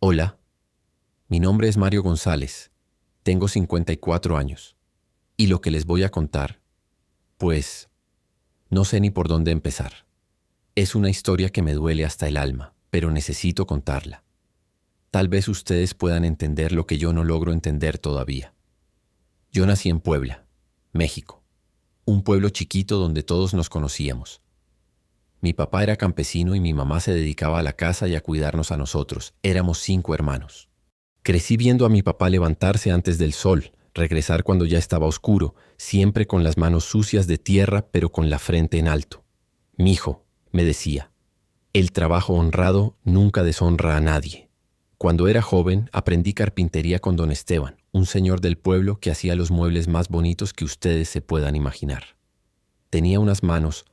Hola, mi nombre es Mario González, tengo 54 años, y lo que les voy a contar, pues, no sé ni por dónde empezar. Es una historia que me duele hasta el alma, pero necesito contarla. Tal vez ustedes puedan entender lo que yo no logro entender todavía. Yo nací en Puebla, México, un pueblo chiquito donde todos nos conocíamos. Mi papá era campesino y mi mamá se dedicaba a la casa y a cuidarnos a nosotros. Éramos 5 hermanos. Crecí viendo a mi papá levantarse antes del sol, regresar cuando ya estaba oscuro, siempre con las manos sucias de tierra pero con la frente en alto. Mijo, me decía, el trabajo honrado nunca deshonra a nadie. Cuando era joven aprendí carpintería con don Esteban, un señor del pueblo que hacía los muebles más bonitos que ustedes se puedan imaginar. Tenía unas manos.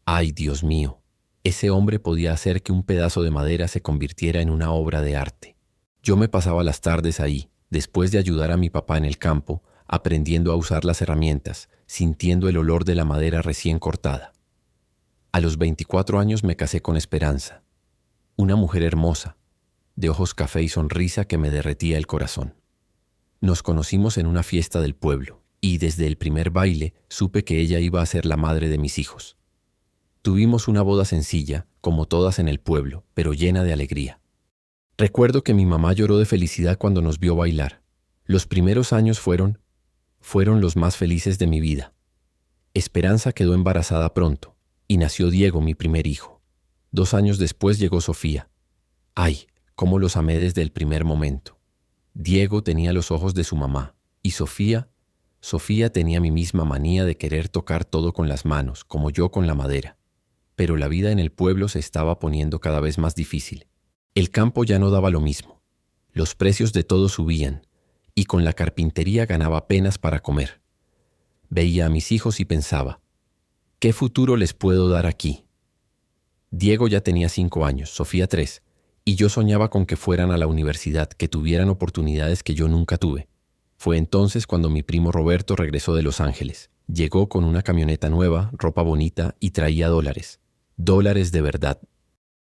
¡Ay, Dios mío! Ese hombre podía hacer que un pedazo de madera se convirtiera en una obra de arte. Yo me pasaba las tardes ahí, después de ayudar a mi papá en el campo, aprendiendo a usar las herramientas, sintiendo el olor de la madera recién cortada. A los 24 años me casé con Esperanza, una mujer hermosa, de ojos café y sonrisa que me derretía el corazón. Nos conocimos en una fiesta del pueblo, y desde el primer baile supe que ella iba a ser la madre de mis hijos. Tuvimos una boda sencilla, como todas en el pueblo, pero llena de alegría. Recuerdo que mi mamá lloró de felicidad cuando nos vio bailar. Los primeros años fueron los más felices de mi vida. Esperanza quedó embarazada pronto, y nació Diego, mi primer hijo. 2 años después llegó Sofía. ¡Ay, cómo los amé desde el primer momento! Diego tenía los ojos de su mamá, y Sofía tenía mi misma manía de querer tocar todo con las manos, como yo con la madera. Pero la vida en el pueblo se estaba poniendo cada vez más difícil. El campo ya no daba lo mismo. Los precios de todo subían, y con la carpintería ganaba apenas para comer. Veía a mis hijos y pensaba, ¿qué futuro les puedo dar aquí? Diego ya tenía 5 años, Sofía 3, y yo soñaba con que fueran a la universidad, que tuvieran oportunidades que yo nunca tuve. Fue entonces cuando mi primo Roberto regresó de Los Ángeles. Llegó con una camioneta nueva, ropa bonita y traía dólares. Dólares de verdad.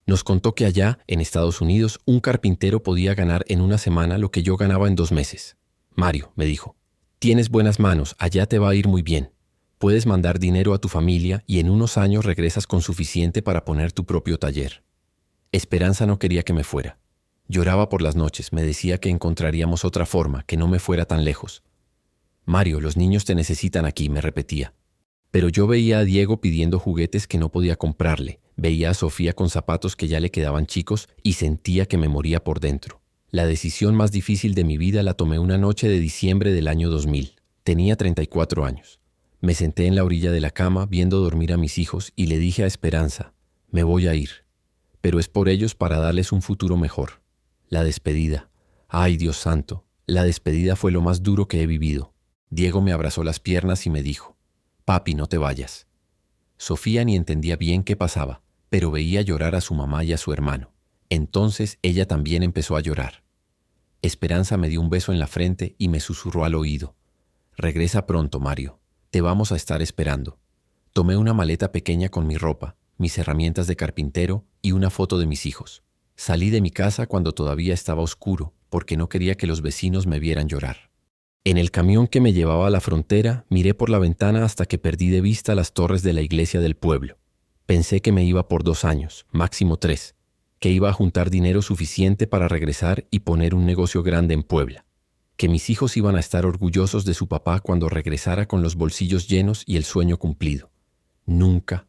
Nos contó que allá, en Estados Unidos, un carpintero podía ganar en una semana lo que yo ganaba en 2 meses. Mario, me dijo, tienes buenas manos, allá te va a ir muy bien. Puedes mandar dinero a tu familia y en unos años regresas con suficiente para poner tu propio taller. Esperanza no quería que me fuera. Lloraba por las noches, me decía que encontraríamos otra forma, que no me fuera tan lejos. Mario, los niños te necesitan aquí, me repetía. Pero yo veía a Diego pidiendo juguetes que no podía comprarle, veía a Sofía con zapatos que ya le quedaban chicos y sentía que me moría por dentro. La decisión más difícil de mi vida la tomé una noche de diciembre del año 2000. Tenía 34 años. Me senté en la orilla de la cama viendo dormir a mis hijos y le dije a Esperanza, me voy a ir, pero es por ellos para darles un futuro mejor. La despedida. Ay, Dios santo, la despedida fue lo más duro que he vivido. Diego me abrazó las piernas y me dijo, papi, no te vayas. Sofía ni entendía bien qué pasaba, pero veía llorar a su mamá y a su hermano. Entonces ella también empezó a llorar. Esperanza me dio un beso en la frente y me susurró al oído. Regresa pronto, Mario. Te vamos a estar esperando. Tomé una maleta pequeña con mi ropa, mis herramientas de carpintero y una foto de mis hijos. Salí de mi casa cuando todavía estaba oscuro, porque no quería que los vecinos me vieran llorar. En el camión que me llevaba a la frontera, miré por la ventana hasta que perdí de vista las torres de la iglesia del pueblo. Pensé que me iba por 2 años, máximo 3, que iba a juntar dinero suficiente para regresar y poner un negocio grande en Puebla, que mis hijos iban a estar orgullosos de su papá cuando regresara con los bolsillos llenos y el sueño cumplido. Nunca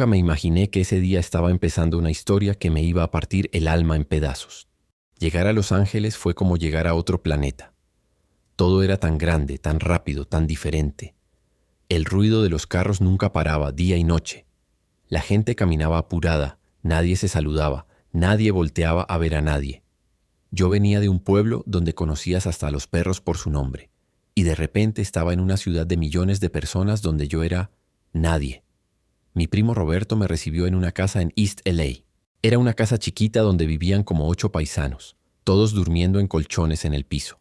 me imaginé que ese día estaba empezando una historia que me iba a partir el alma en pedazos. Llegar a Los Ángeles fue como llegar a otro planeta. Todo era tan grande, tan rápido, tan diferente. El ruido de los carros nunca paraba, día y noche. La gente caminaba apurada, nadie se saludaba, nadie volteaba a ver a nadie. Yo venía de un pueblo donde conocías hasta a los perros por su nombre, y de repente estaba en una ciudad de millones de personas donde yo era nadie. Mi primo Roberto me recibió en una casa en East LA. Era una casa chiquita donde vivían como 8 paisanos, todos durmiendo en colchones en el piso.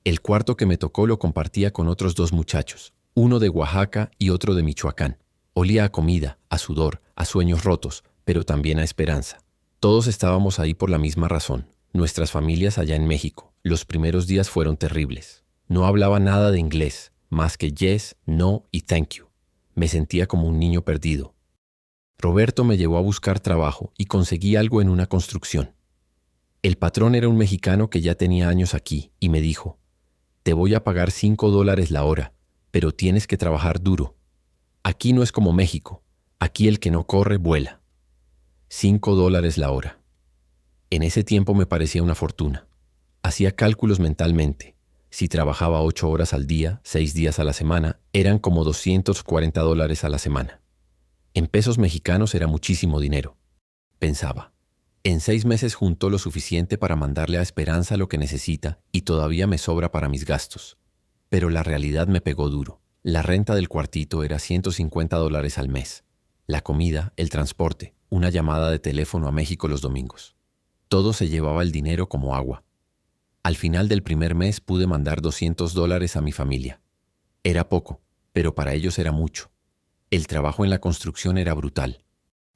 El cuarto que me tocó lo compartía con otros 2 muchachos, uno de Oaxaca y otro de Michoacán. Olía a comida, a sudor, a sueños rotos, pero también a esperanza. Todos estábamos ahí por la misma razón. nuestras familias allá en México. Los primeros días fueron terribles. No hablaba nada de inglés, más que yes, no y thank you. Me sentía como un niño perdido. Roberto me llevó a buscar trabajo y conseguí algo en una construcción. El patrón era un mexicano que ya tenía años aquí y me dijo: te voy a pagar $5 la hora, pero tienes que trabajar duro. Aquí no es como México. Aquí el que no corre, vuela. $5 la hora. En ese tiempo me parecía una fortuna. Hacía cálculos mentalmente. Si trabajaba 8 horas al día, 6 días a la semana, eran como $240 a la semana. En pesos mexicanos era muchísimo dinero. Pensaba, en 6 meses junto lo suficiente para mandarle a Esperanza lo que necesita y todavía me sobra para mis gastos. Pero la realidad me pegó duro. La renta del cuartito era $150 al mes. La comida, el transporte, una llamada de teléfono a México los domingos. Todo se llevaba el dinero como agua. Al final del primer mes pude mandar $200 a mi familia. Era poco, pero para ellos era mucho. El trabajo en la construcción era brutal.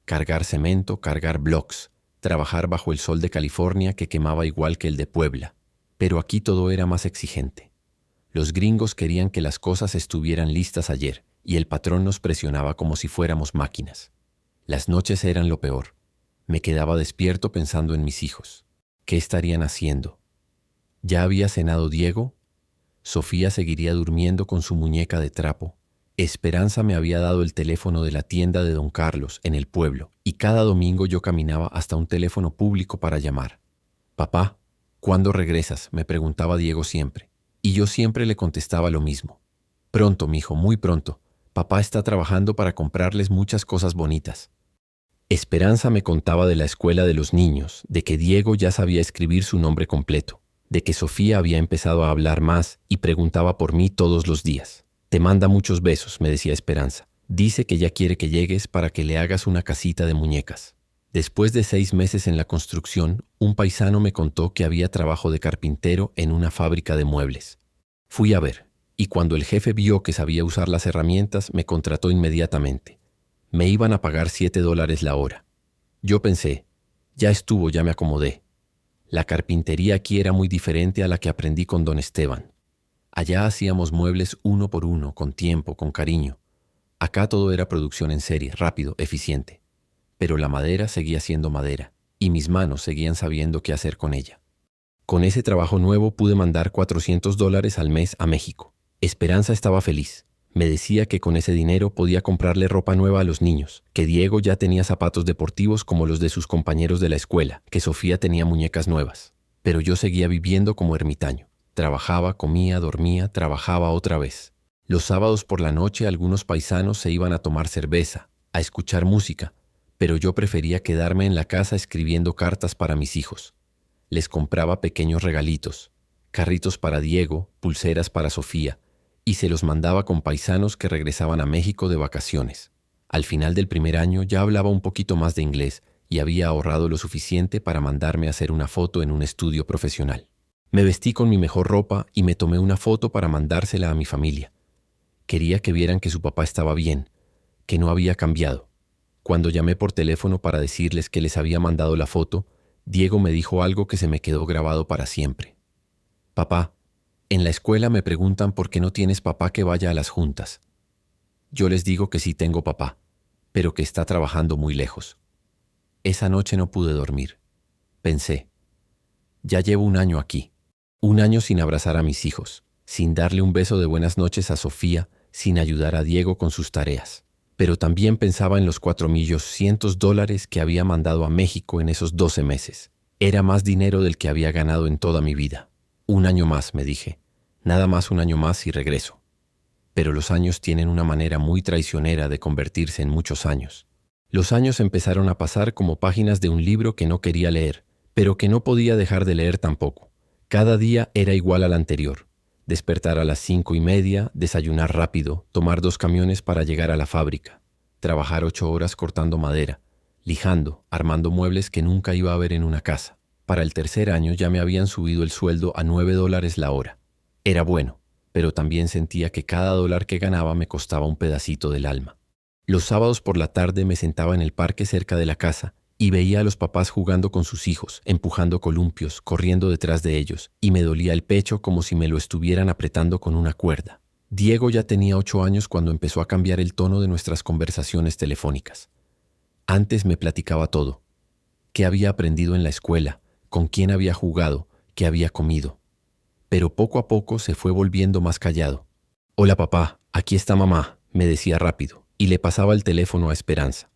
Cargar cemento, cargar blocks, trabajar bajo el sol de California que quemaba igual que el de Puebla. Pero aquí todo era más exigente. Los gringos querían que las cosas estuvieran listas ayer y el patrón nos presionaba como si fuéramos máquinas. Las noches eran lo peor. Me quedaba despierto pensando en mis hijos. ¿Qué estarían haciendo? ¿Ya había cenado Diego? Sofía seguiría durmiendo con su muñeca de trapo. Esperanza me había dado el teléfono de la tienda de don Carlos en el pueblo y cada domingo yo caminaba hasta un teléfono público para llamar. «Papá, ¿cuándo regresas?», me preguntaba Diego siempre. Y yo siempre le contestaba lo mismo. «Pronto, mijo, muy pronto. Papá está trabajando para comprarles muchas cosas bonitas». Esperanza me contaba de la escuela de los niños, de que Diego ya sabía escribir su nombre completo, de que Sofía había empezado a hablar más y preguntaba por mí todos los días. «Te manda muchos besos», me decía Esperanza. «Dice que ya quiere que llegues para que le hagas una casita de muñecas». Después de 6 meses en la construcción, un paisano me contó que había trabajo de carpintero en una fábrica de muebles. Fui a ver, y cuando el jefe vio que sabía usar las herramientas, me contrató inmediatamente. Me iban a pagar $7 la hora. Yo pensé, ya estuvo, ya me acomodé. La carpintería aquí era muy diferente a la que aprendí con don Esteban. Allá hacíamos muebles uno por uno, con tiempo, con cariño. Acá todo era producción en serie, rápido, eficiente. Pero la madera seguía siendo madera, y mis manos seguían sabiendo qué hacer con ella. Con ese trabajo nuevo pude mandar $400 al mes a México. Esperanza estaba feliz. Me decía que con ese dinero podía comprarle ropa nueva a los niños, que Diego ya tenía zapatos deportivos como los de sus compañeros de la escuela, que Sofía tenía muñecas nuevas. Pero yo seguía viviendo como ermitaño. Trabajaba, comía, dormía, trabajaba otra vez. Los sábados por la noche algunos paisanos se iban a tomar cerveza, a escuchar música, pero yo prefería quedarme en la casa escribiendo cartas para mis hijos. Les compraba pequeños regalitos, carritos para Diego, pulseras para Sofía, y se los mandaba con paisanos que regresaban a México de vacaciones. Al final del primer año ya hablaba un poquito más de inglés y había ahorrado lo suficiente para mandarme a hacer una foto en un estudio profesional. Me vestí con mi mejor ropa y me tomé una foto para mandársela a mi familia. Quería que vieran que su papá estaba bien, que no había cambiado. Cuando llamé por teléfono para decirles que les había mandado la foto, Diego me dijo algo que se me quedó grabado para siempre. «Papá, en la escuela me preguntan por qué no tienes papá que vaya a las juntas. Yo les digo que sí tengo papá, pero que está trabajando muy lejos». Esa noche no pude dormir. Pensé, ya llevo 1 año aquí, 1 año sin abrazar a mis hijos, sin darle un beso de buenas noches a Sofía, sin ayudar a Diego con sus tareas. Pero también pensaba en los $4.200 que había mandado a México en esos 12 meses. Era más dinero del que había ganado en toda mi vida. 1 año más, me dije. Nada más 1 año más y regreso. Pero los años tienen una manera muy traicionera de convertirse en muchos años. Los años empezaron a pasar como páginas de un libro que no quería leer, pero que no podía dejar de leer tampoco. Cada día era igual al anterior. Despertar a las 5:30, desayunar rápido, tomar 2 camiones para llegar a la fábrica, trabajar 8 horas cortando madera, lijando, armando muebles que nunca iba a ver en una casa. Para el tercer año ya me habían subido el sueldo a $9 la hora. Era bueno, pero también sentía que cada dólar que ganaba me costaba un pedacito del alma. Los sábados por la tarde me sentaba en el parque cerca de la casa y veía a los papás jugando con sus hijos, empujando columpios, corriendo detrás de ellos, y me dolía el pecho como si me lo estuvieran apretando con una cuerda. Diego ya tenía 8 años cuando empezó a cambiar el tono de nuestras conversaciones telefónicas. Antes me platicaba todo: qué había aprendido en la escuela, con quién había jugado, qué había comido. Pero poco a poco se fue volviendo más callado. «Hola papá, aquí está mamá», me decía rápido, y le pasaba el teléfono a Esperanza.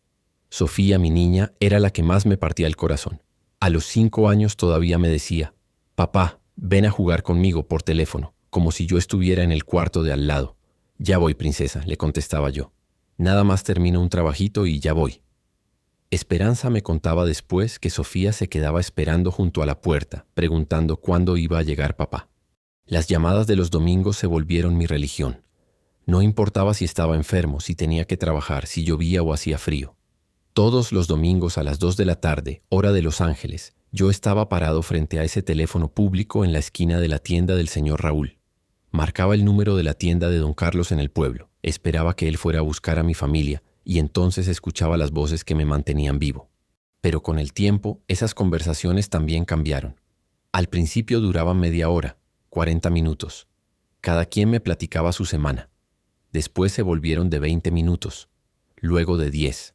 Sofía, mi niña, era la que más me partía el corazón. A los 5 años todavía me decía: «Papá, ven a jugar conmigo por teléfono», como si yo estuviera en el cuarto de al lado. «Ya voy, princesa», le contestaba yo. «Nada más termino un trabajito y ya voy». Esperanza me contaba después que Sofía se quedaba esperando junto a la puerta, preguntando cuándo iba a llegar papá. Las llamadas de los domingos se volvieron mi religión. No importaba si estaba enfermo, si tenía que trabajar, si llovía o hacía frío. Todos los domingos a las 2 de la tarde, hora de Los Ángeles, yo estaba parado frente a ese teléfono público en la esquina de la tienda del señor Raúl. Marcaba el número de la tienda de don Carlos en el pueblo, esperaba que él fuera a buscar a mi familia y entonces escuchaba las voces que me mantenían vivo. Pero con el tiempo, esas conversaciones también cambiaron. Al principio duraban media hora, 40 minutos. Cada quien me platicaba su semana. Después se volvieron de 20 minutos, luego de 10.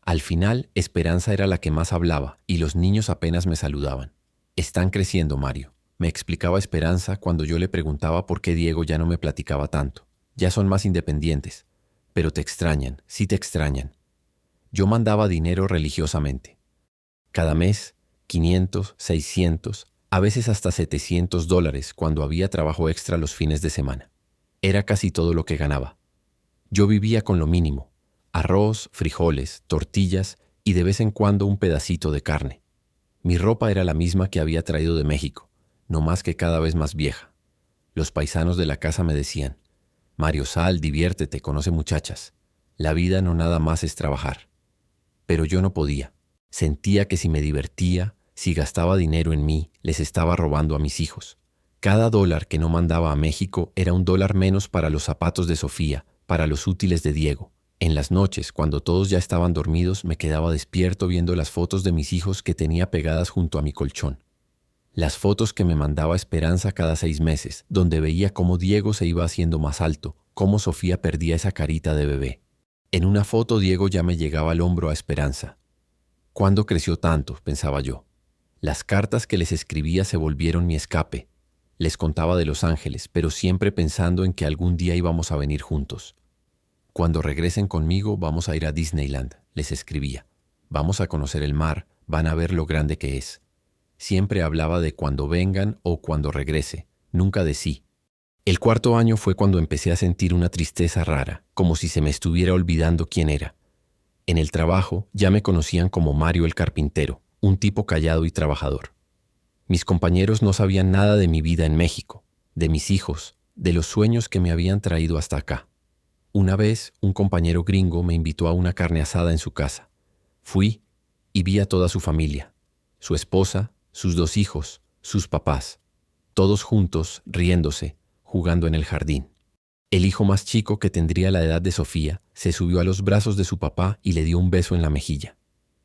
Al final, Esperanza era la que más hablaba y los niños apenas me saludaban. «Están creciendo, Mario», me explicaba Esperanza cuando yo le preguntaba por qué Diego ya no me platicaba tanto. «Ya son más independientes, pero te extrañan, sí te extrañan». Yo mandaba dinero religiosamente. Cada mes, 500, 600, a veces hasta $700 cuando había trabajo extra los fines de semana. Era casi todo lo que ganaba. Yo vivía con lo mínimo: arroz, frijoles, tortillas y de vez en cuando un pedacito de carne. Mi ropa era la misma que había traído de México, no más que cada vez más vieja. Los paisanos de la casa me decían: «Mario, sal, diviértete, conoce muchachas. La vida no nada más es trabajar». Pero yo no podía. Sentía que si me divertía, si gastaba dinero en mí, les estaba robando a mis hijos. Cada dólar que no mandaba a México era un dólar menos para los zapatos de Sofía, para los útiles de Diego. En las noches, cuando todos ya estaban dormidos, me quedaba despierto viendo las fotos de mis hijos que tenía pegadas junto a mi colchón. Las fotos que me mandaba Esperanza cada 6 meses, donde veía cómo Diego se iba haciendo más alto, cómo Sofía perdía esa carita de bebé. En una foto Diego ya me llegaba al hombro a Esperanza. «¿Cuándo creció tanto?», pensaba yo. Las cartas que les escribía se volvieron mi escape. Les contaba de Los Ángeles, pero siempre pensando en que algún día íbamos a venir juntos. «Cuando regresen conmigo vamos a ir a Disneyland», les escribía. «Vamos a conocer el mar, van a ver lo grande que es». Siempre hablaba de cuando vengan o cuando regrese, nunca de sí. El 4.º año fue cuando empecé a sentir una tristeza rara, como si se me estuviera olvidando quién era. En el trabajo ya me conocían como Mario el carpintero, un tipo callado y trabajador. Mis compañeros no sabían nada de mi vida en México, de mis hijos, de los sueños que me habían traído hasta acá. Una vez, un compañero gringo me invitó a una carne asada en su casa. Fui y vi a toda su familia, su esposa, sus 2 hijos, sus papás, todos juntos, riéndose, jugando en el jardín. El hijo más chico, que tendría la edad de Sofía, se subió a los brazos de su papá y le dio un beso en la mejilla.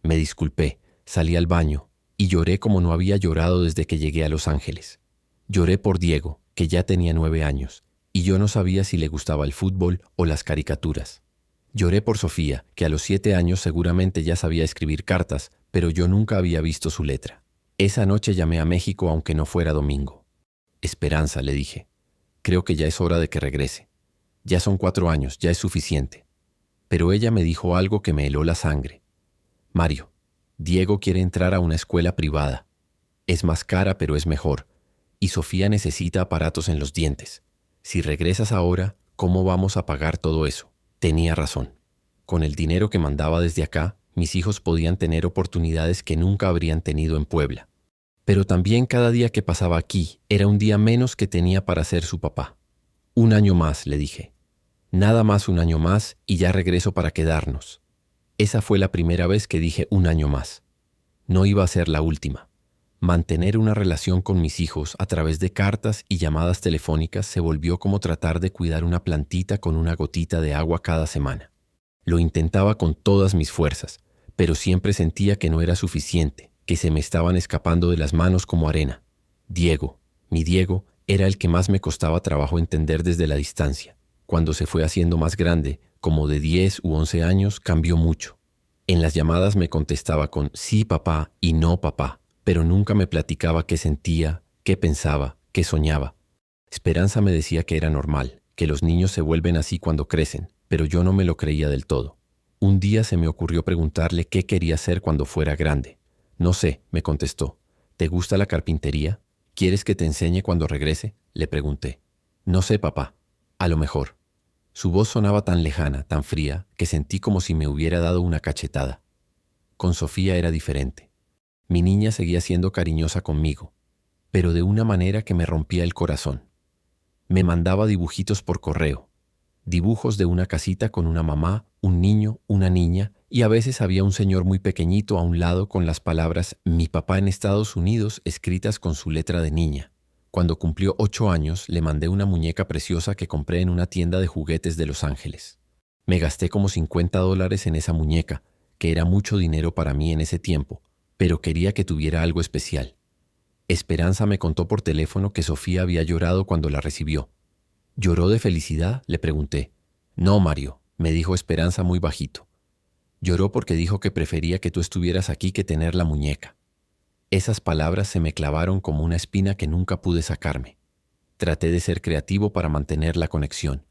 Me disculpé, salí al baño y lloré como no había llorado desde que llegué a Los Ángeles. Lloré por Diego, que ya tenía 9 años, y yo no sabía si le gustaba el fútbol o las caricaturas. Lloré por Sofía, que a los 7 años seguramente ya sabía escribir cartas, pero yo nunca había visto su letra. Esa noche llamé a México aunque no fuera domingo. «Esperanza», le dije, «creo que ya es hora de que regrese. Ya son 4 años, ya es suficiente». Pero ella me dijo algo que me heló la sangre. «Mario, Diego quiere entrar a una escuela privada. Es más cara, pero es mejor. Y Sofía necesita aparatos en los dientes. Si regresas ahora, ¿cómo vamos a pagar todo eso?». Tenía razón. Con el dinero que mandaba desde acá, mis hijos podían tener oportunidades que nunca habrían tenido en Puebla. Pero también cada día que pasaba aquí era un día menos que tenía para ser su papá. «Un año más», le dije. «Nada más un año más y ya regreso para quedarnos». Esa fue la primera vez que dije un año más. No iba a ser la última. Mantener una relación con mis hijos a través de cartas y llamadas telefónicas se volvió como tratar de cuidar una plantita con una gotita de agua cada semana. Lo intentaba con todas mis fuerzas, pero siempre sentía que no era suficiente, que se me estaban escapando de las manos como arena. Diego, mi Diego, era el que más me costaba trabajo entender desde la distancia. Cuando se fue haciendo más grande, como de 10 u 11 años, cambió mucho. En las llamadas me contestaba con sí, papá y no, papá, pero nunca me platicaba qué sentía, qué pensaba, qué soñaba. Esperanza me decía que era normal, que los niños se vuelven así cuando crecen, pero yo no me lo creía del todo. Un día se me ocurrió preguntarle qué quería hacer cuando fuera grande. No sé, me contestó. ¿Te gusta la carpintería? ¿Quieres que te enseñe cuando regrese? Le pregunté. No sé, papá. A lo mejor. Su voz sonaba tan lejana, tan fría, que sentí como si me hubiera dado una cachetada. Con Sofía era diferente. Mi niña seguía siendo cariñosa conmigo, pero de una manera que me rompía el corazón. Me mandaba dibujitos por correo, dibujos de una casita con una mamá, un niño, una niña, y a veces había un señor muy pequeñito a un lado con las palabras «Mi papá en Estados Unidos» escritas con su letra de niña. Cuando cumplió 8 años, le mandé una muñeca preciosa que compré en una tienda de juguetes de Los Ángeles. Me gasté como $50 en esa muñeca, que era mucho dinero para mí en ese tiempo, pero quería que tuviera algo especial. Esperanza me contó por teléfono que Sofía había llorado cuando la recibió. ¿Lloró de felicidad?, le pregunté. No, Mario, me dijo Esperanza muy bajito. Lloró porque dijo que prefería que tú estuvieras aquí que tener la muñeca. Esas palabras se me clavaron como una espina que nunca pude sacarme. Traté de ser creativo para mantener la conexión.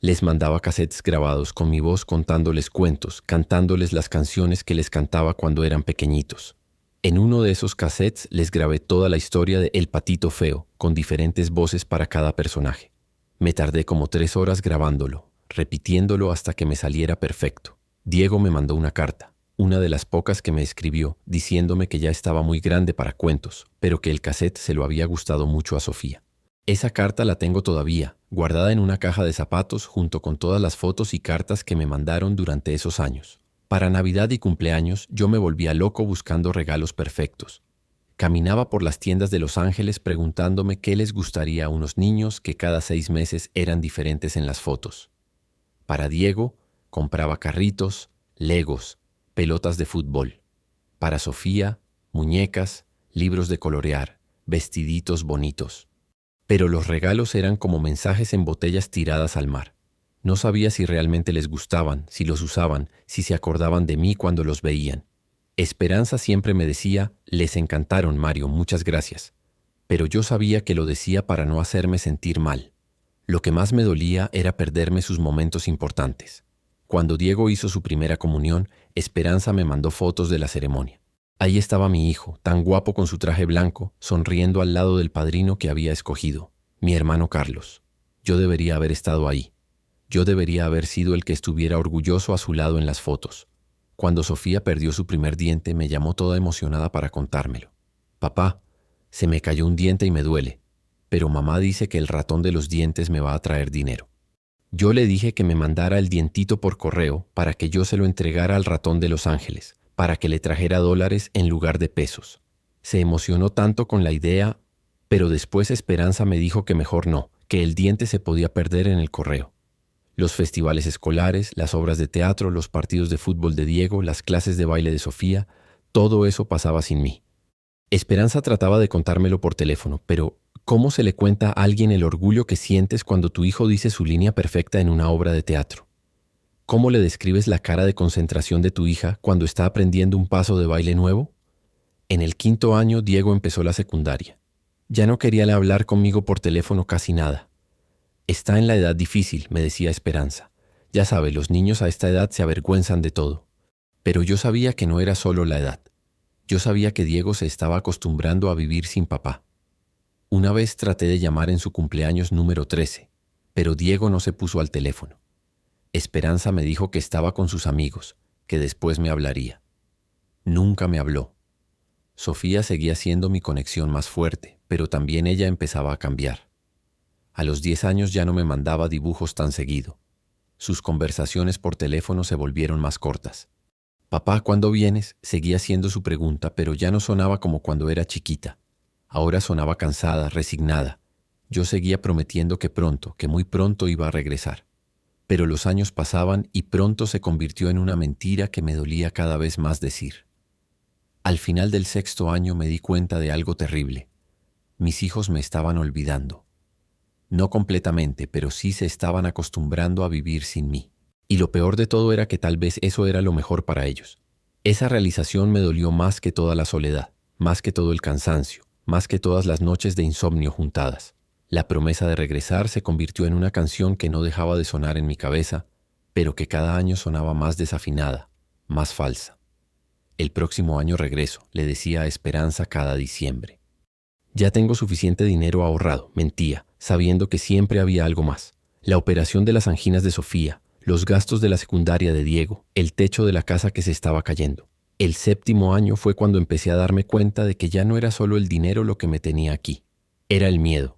Les mandaba cassettes grabados con mi voz contándoles cuentos, cantándoles las canciones que les cantaba cuando eran pequeñitos. En uno de esos cassettes les grabé toda la historia de El Patito Feo, con diferentes voces para cada personaje. Me tardé como 3 horas grabándolo, repitiéndolo hasta que me saliera perfecto. Diego me mandó una carta, una de las pocas que me escribió, diciéndome que ya estaba muy grande para cuentos, pero que el cassette se lo había gustado mucho a Sofía. Esa carta la tengo todavía, guardada en una caja de zapatos junto con todas las fotos y cartas que me mandaron durante esos años. Para Navidad y cumpleaños yo me volvía loco buscando regalos perfectos. Caminaba por las tiendas de Los Ángeles preguntándome qué les gustaría a unos niños que cada 6 meses eran diferentes en las fotos. Para Diego, compraba carritos, legos, pelotas de fútbol. Para Sofía, muñecas, libros de colorear, vestiditos bonitos. Pero los regalos eran como mensajes en botellas tiradas al mar. No sabía si realmente les gustaban, si los usaban, si se acordaban de mí cuando los veían. Esperanza siempre me decía, les encantaron, Mario, muchas gracias. Pero yo sabía que lo decía para no hacerme sentir mal. Lo que más me dolía era perderme sus momentos importantes. Cuando Diego hizo su primera comunión, Esperanza me mandó fotos de la ceremonia. Ahí estaba mi hijo, tan guapo con su traje blanco, sonriendo al lado del padrino que había escogido, mi hermano Carlos. Yo debería haber estado ahí. Yo debería haber sido el que estuviera orgulloso a su lado en las fotos. Cuando Sofía perdió su primer diente, me llamó toda emocionada para contármelo. Papá, se me cayó un diente y me duele, pero mamá dice que el ratón de los dientes me va a traer dinero. Yo le dije que me mandara el dientito por correo para que yo se lo entregara al ratón de Los Ángeles, para que le trajera dólares en lugar de pesos. Se emocionó tanto con la idea, pero después Esperanza me dijo que mejor no, que el diente se podía perder en el correo. Los festivales escolares, las obras de teatro, los partidos de fútbol de Diego, las clases de baile de Sofía, todo eso pasaba sin mí. Esperanza trataba de contármelo por teléfono, pero ¿cómo se le cuenta a alguien el orgullo que sientes cuando tu hijo dice su línea perfecta en una obra de teatro? ¿Cómo le describes la cara de concentración de tu hija cuando está aprendiendo un paso de baile nuevo? En el 5º año, Diego empezó la secundaria. Ya no quería hablar conmigo por teléfono casi nada. Está en la edad difícil, me decía Esperanza. Ya sabe, los niños a esta edad se avergüenzan de todo. Pero yo sabía que no era solo la edad. Yo sabía que Diego se estaba acostumbrando a vivir sin papá. Una vez traté de llamar en su cumpleaños número 13, pero Diego no se puso al teléfono. Esperanza me dijo que estaba con sus amigos, que después me hablaría. Nunca me habló. Sofía seguía siendo mi conexión más fuerte, pero también ella empezaba a cambiar. A los 10 años ya no me mandaba dibujos tan seguido. Sus conversaciones por teléfono se volvieron más cortas. Papá, ¿cuándo vienes? Seguía siendo su pregunta, pero ya no sonaba como cuando era chiquita. Ahora sonaba cansada, resignada. Yo seguía prometiendo que pronto, que muy pronto iba a regresar. Pero los años pasaban y pronto se convirtió en una mentira que me dolía cada vez más decir. Al final del 6.º año me di cuenta de algo terrible. Mis hijos me estaban olvidando. No completamente, pero sí se estaban acostumbrando a vivir sin mí. Y lo peor de todo era que tal vez eso era lo mejor para ellos. Esa realización me dolió más que toda la soledad, más que todo el cansancio, más que todas las noches de insomnio juntadas. La promesa de regresar se convirtió en una canción que no dejaba de sonar en mi cabeza, pero que cada año sonaba más desafinada, más falsa. El próximo año regreso, le decía a Esperanza cada diciembre. Ya tengo suficiente dinero ahorrado, mentía, sabiendo que siempre había algo más. La operación de las anginas de Sofía, los gastos de la secundaria de Diego, el techo de la casa que se estaba cayendo. El 7.º año fue cuando empecé a darme cuenta de que ya no era solo el dinero lo que me tenía aquí. Era el miedo.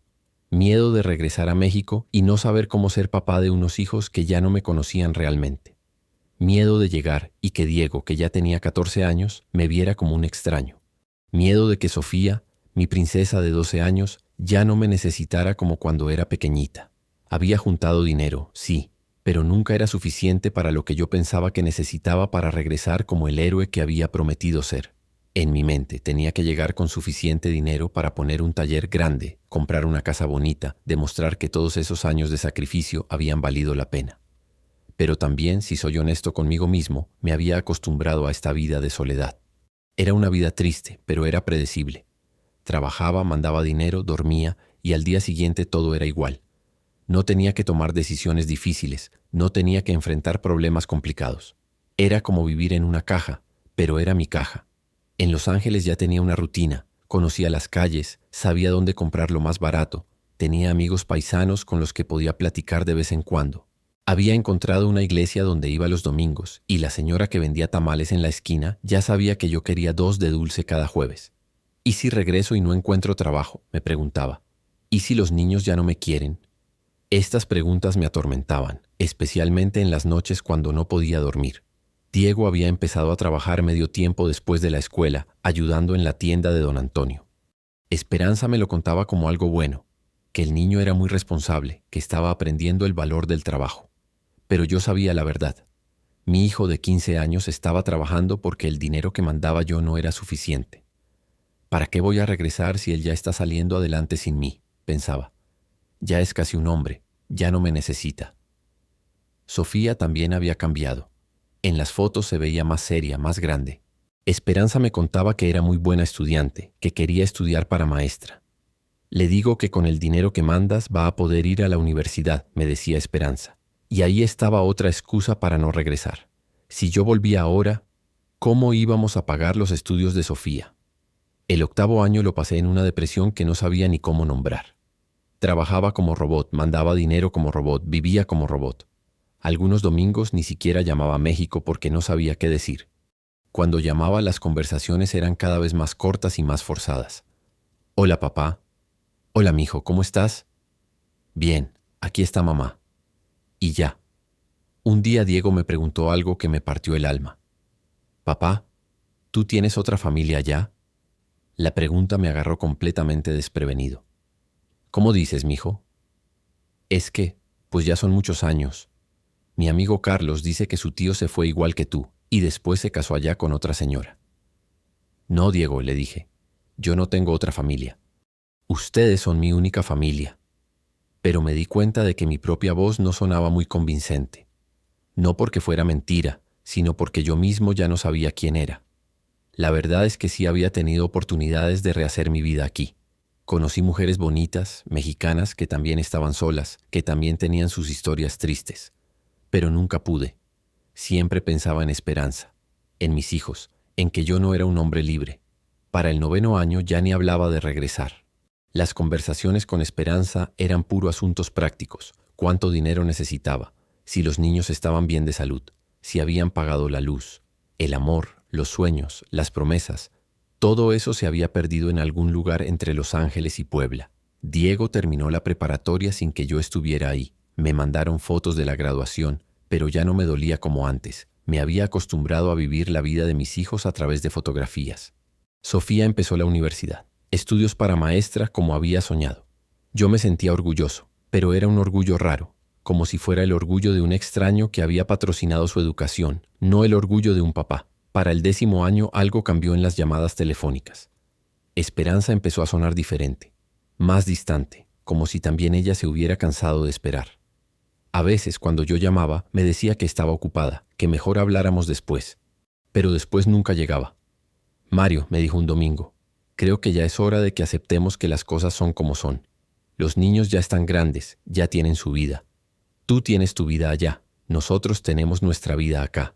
Miedo de regresar a México y no saber cómo ser papá de unos hijos que ya no me conocían realmente. Miedo de llegar y que Diego, que ya tenía 14 años, me viera como un extraño. Miedo de que Sofía, mi princesa de 12 años, ya no me necesitara como cuando era pequeñita. Había juntado dinero, sí, pero nunca era suficiente para lo que yo pensaba que necesitaba para regresar como el héroe que había prometido ser. En mi mente tenía que llegar con suficiente dinero para poner un taller grande, comprar una casa bonita, demostrar que todos esos años de sacrificio habían valido la pena. Pero también, si soy honesto conmigo mismo, me había acostumbrado a esta vida de soledad. Era una vida triste, pero era predecible. Trabajaba, mandaba dinero, dormía y al día siguiente todo era igual. No tenía que tomar decisiones difíciles, no tenía que enfrentar problemas complicados. Era como vivir en una caja, pero era mi caja. En Los Ángeles ya tenía una rutina, conocía las calles, sabía dónde comprar lo más barato, tenía amigos paisanos con los que podía platicar de vez en cuando. Había encontrado una iglesia donde iba los domingos y la señora que vendía tamales en la esquina ya sabía que yo quería 2 de dulce cada jueves. ¿Y si regreso y no encuentro trabajo?, me preguntaba. ¿Y si los niños ya no me quieren? Estas preguntas me atormentaban, especialmente en las noches cuando no podía dormir. Diego había empezado a trabajar medio tiempo después de la escuela, ayudando en la tienda de don Antonio. Esperanza me lo contaba como algo bueno, que el niño era muy responsable, que estaba aprendiendo el valor del trabajo. Pero yo sabía la verdad. Mi hijo de 15 años estaba trabajando porque el dinero que mandaba yo no era suficiente. ¿Para qué voy a regresar si él ya está saliendo adelante sin mí?, pensaba. Ya es casi un hombre, ya no me necesita. Sofía también había cambiado. En las fotos se veía más seria, más grande. Esperanza me contaba que era muy buena estudiante, que quería estudiar para maestra. Le digo que con el dinero que mandas va a poder ir a la universidad, me decía Esperanza. Y ahí estaba otra excusa para no regresar. Si yo volvía ahora, ¿cómo íbamos a pagar los estudios de Sofía? El 8.º año lo pasé en una depresión que no sabía ni cómo nombrar. Trabajaba como robot, mandaba dinero como robot, vivía como robot. Algunos domingos ni siquiera llamaba a México porque no sabía qué decir. Cuando llamaba, las conversaciones eran cada vez más cortas y más forzadas. Hola, papá. Hola, mijo, ¿cómo estás? Bien, aquí está mamá. Y ya. Un día Diego me preguntó algo que me partió el alma. Papá, ¿tú tienes otra familia ya? La pregunta me agarró completamente desprevenido. ¿Cómo dices, mijo? Es que, pues ya son muchos años. Mi amigo Carlos dice que su tío se fue igual que tú y después se casó allá con otra señora. No, Diego, le dije. Yo no tengo otra familia. Ustedes son mi única familia. Pero me di cuenta de que mi propia voz no sonaba muy convincente. No porque fuera mentira, sino porque yo mismo ya no sabía quién era. La verdad es que sí había tenido oportunidades de rehacer mi vida aquí. Conocí mujeres bonitas, mexicanas, que también estaban solas, que también tenían sus historias tristes. Pero nunca pude. Siempre pensaba en Esperanza, en mis hijos, en que yo no era un hombre libre. Para el 9.º año ya ni hablaba de regresar. Las conversaciones con Esperanza eran puro asuntos prácticos: cuánto dinero necesitaba, si los niños estaban bien de salud, si habían pagado la luz. El amor, los sueños, las promesas, todo eso se había perdido en algún lugar entre Los Ángeles y Puebla. Diego terminó la preparatoria sin que yo estuviera ahí. Me mandaron fotos de la graduación, pero ya no me dolía como antes. Me había acostumbrado a vivir la vida de mis hijos a través de fotografías. Sofía empezó la universidad. Estudios para maestra como había soñado. Yo me sentía orgulloso, pero era un orgullo raro, como si fuera el orgullo de un extraño que había patrocinado su educación, no el orgullo de un papá. Para el 10º año algo cambió en las llamadas telefónicas. Esperanza empezó a sonar diferente, más distante, como si también ella se hubiera cansado de esperar. A veces, cuando yo llamaba, me decía que estaba ocupada, que mejor habláramos después. Pero después nunca llegaba. Mario, me dijo un domingo, creo que ya es hora de que aceptemos que las cosas son como son. Los niños ya están grandes, ya tienen su vida. Tú tienes tu vida allá, nosotros tenemos nuestra vida acá.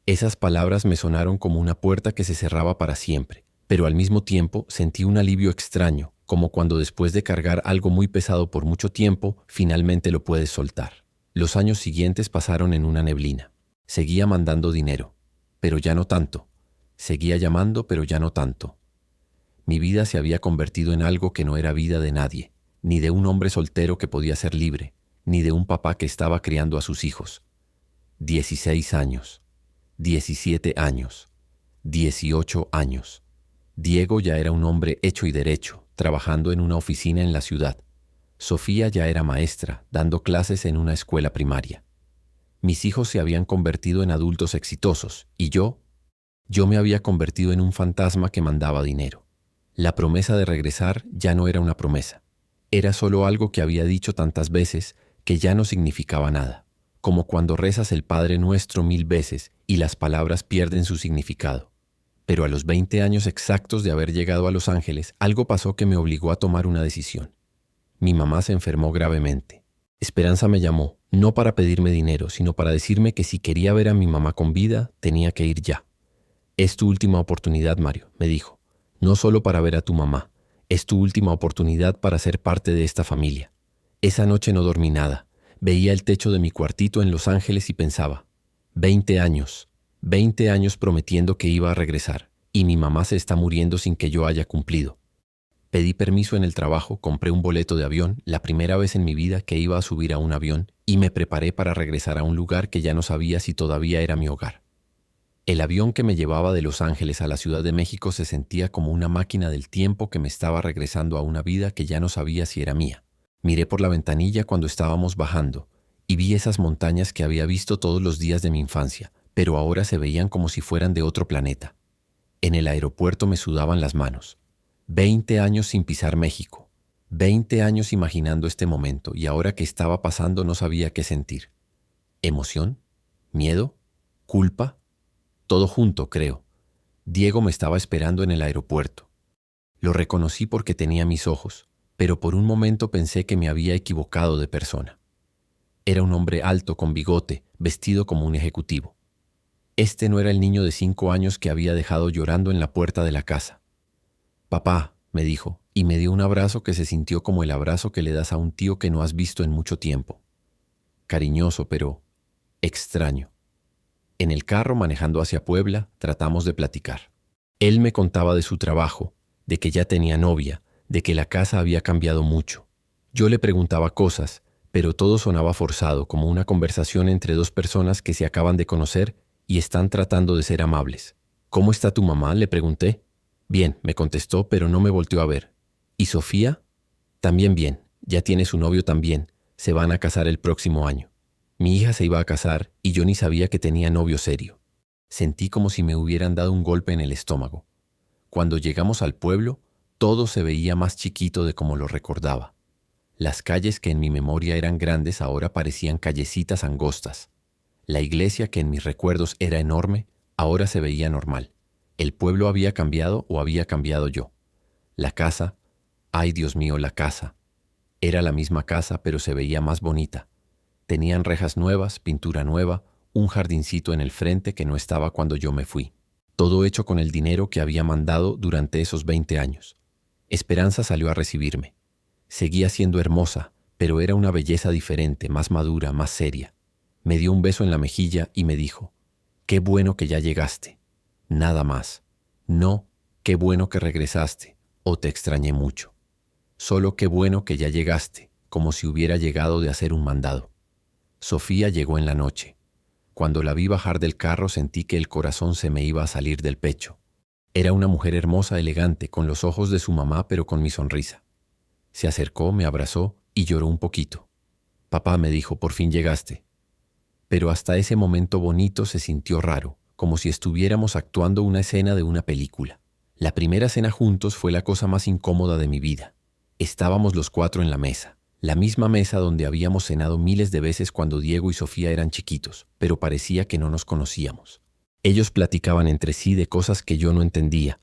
Esas palabras me sonaron como una puerta que se cerraba para siempre, pero al mismo tiempo sentí un alivio extraño, como cuando después de cargar algo muy pesado por mucho tiempo, finalmente lo puedes soltar. Los años siguientes pasaron en una neblina. Seguía mandando dinero, pero ya no tanto. Seguía llamando, pero ya no tanto. Mi vida se había convertido en algo que no era vida de nadie, ni de un hombre soltero que podía ser libre, ni de un papá que estaba criando a sus hijos. 16 años, 17 años, 18 años. Diego ya era un hombre hecho y derecho, trabajando en una oficina en la ciudad. Sofía ya era maestra, dando clases en una escuela primaria. Mis hijos se habían convertido en adultos exitosos, y yo me había convertido en un fantasma que mandaba dinero. La promesa de regresar ya no era una promesa. Era solo algo que había dicho tantas veces que ya no significaba nada, como cuando rezas el Padre Nuestro 1000 veces y las palabras pierden su significado. Pero a los 20 años exactos de haber llegado a Los Ángeles, algo pasó que me obligó a tomar una decisión. Mi mamá se enfermó gravemente. Esperanza me llamó, no para pedirme dinero, sino para decirme que si quería ver a mi mamá con vida, tenía que ir ya. Es tu última oportunidad, Mario, me dijo. No solo para ver a tu mamá, es tu última oportunidad para ser parte de esta familia. Esa noche no dormí nada. Veía el techo de mi cuartito en Los Ángeles y pensaba, 20 años prometiendo que iba a regresar, y mi mamá se está muriendo sin que yo haya cumplido. Pedí permiso en el trabajo, compré un boleto de avión, la primera vez en mi vida que iba a subir a un avión, y me preparé para regresar a un lugar que ya no sabía si todavía era mi hogar. El avión que me llevaba de Los Ángeles a la Ciudad de México se sentía como una máquina del tiempo que me estaba regresando a una vida que ya no sabía si era mía. Miré por la ventanilla cuando estábamos bajando, y vi esas montañas que había visto todos los días de mi infancia, pero ahora se veían como si fueran de otro planeta. En el aeropuerto me sudaban las manos. 20 años sin pisar México. 20 años imaginando este momento, y ahora que estaba pasando no sabía qué sentir. ¿Emoción? ¿Miedo? ¿Culpa? Todo junto, creo. Diego me estaba esperando en el aeropuerto. Lo reconocí porque tenía mis ojos, pero por un momento pensé que me había equivocado de persona. Era un hombre alto con bigote, vestido como un ejecutivo. Este no era el niño de 5 años que había dejado llorando en la puerta de la casa. «Papá», me dijo, y me dio un abrazo que se sintió como el abrazo que le das a un tío que no has visto en mucho tiempo. Cariñoso, pero extraño. En el carro, manejando hacia Puebla, tratamos de platicar. Él me contaba de su trabajo, de que ya tenía novia, de que la casa había cambiado mucho. Yo le preguntaba cosas, pero todo sonaba forzado, como una conversación entre dos personas que se acaban de conocer y están tratando de ser amables. «¿Cómo está tu mamá?», le pregunté. «Bien», me contestó, pero no me volteó a ver. «¿Y Sofía?» «También bien, ya tiene su novio también, se van a casar el próximo año». Mi hija se iba a casar y yo ni sabía que tenía novio serio. Sentí como si me hubieran dado un golpe en el estómago. Cuando llegamos al pueblo, todo se veía más chiquito de como lo recordaba. Las calles que en mi memoria eran grandes ahora parecían callecitas angostas. La iglesia que en mis recuerdos era enorme, ahora se veía normal. ¿El pueblo había cambiado o había cambiado yo? La casa, ay Dios mío, la casa. Era la misma casa, pero se veía más bonita. Tenían rejas nuevas, pintura nueva, un jardincito en el frente que no estaba cuando yo me fui. Todo hecho con el dinero que había mandado durante esos 20 años. Esperanza salió a recibirme. Seguía siendo hermosa, pero era una belleza diferente, más madura, más seria. Me dio un beso en la mejilla y me dijo, «Qué bueno que ya llegaste». Nada más. No, qué bueno que regresaste, o te extrañé mucho. Solo qué bueno que ya llegaste, como si hubiera llegado de hacer un mandado. Sofía llegó en la noche. Cuando la vi bajar del carro sentí que el corazón se me iba a salir del pecho. Era una mujer hermosa, elegante, con los ojos de su mamá pero con mi sonrisa. Se acercó, me abrazó y lloró un poquito. Papá, me dijo, por fin llegaste. Pero hasta ese momento bonito se sintió raro, como si estuviéramos actuando una escena de una película. La primera cena juntos fue la cosa más incómoda de mi vida. Estábamos los cuatro en la mesa, la misma mesa donde habíamos cenado miles de veces cuando Diego y Sofía eran chiquitos, pero parecía que no nos conocíamos. Ellos platicaban entre sí de cosas que yo no entendía,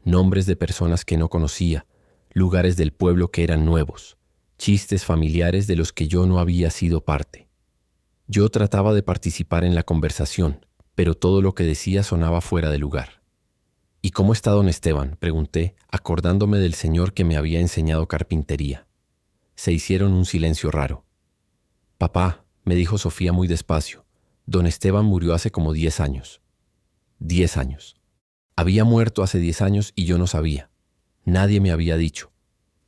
nombres de personas que no conocía, lugares del pueblo que eran nuevos, chistes familiares de los que yo no había sido parte. Yo trataba de participar en la conversación, pero todo lo que decía sonaba fuera de lugar. ¿Y cómo está don Esteban?, pregunté, acordándome del señor que me había enseñado carpintería. Se hicieron un silencio raro. Papá, me dijo Sofía muy despacio, don Esteban murió hace como 10 años. 10 años. Había muerto hace 10 años y yo no sabía. Nadie me había dicho.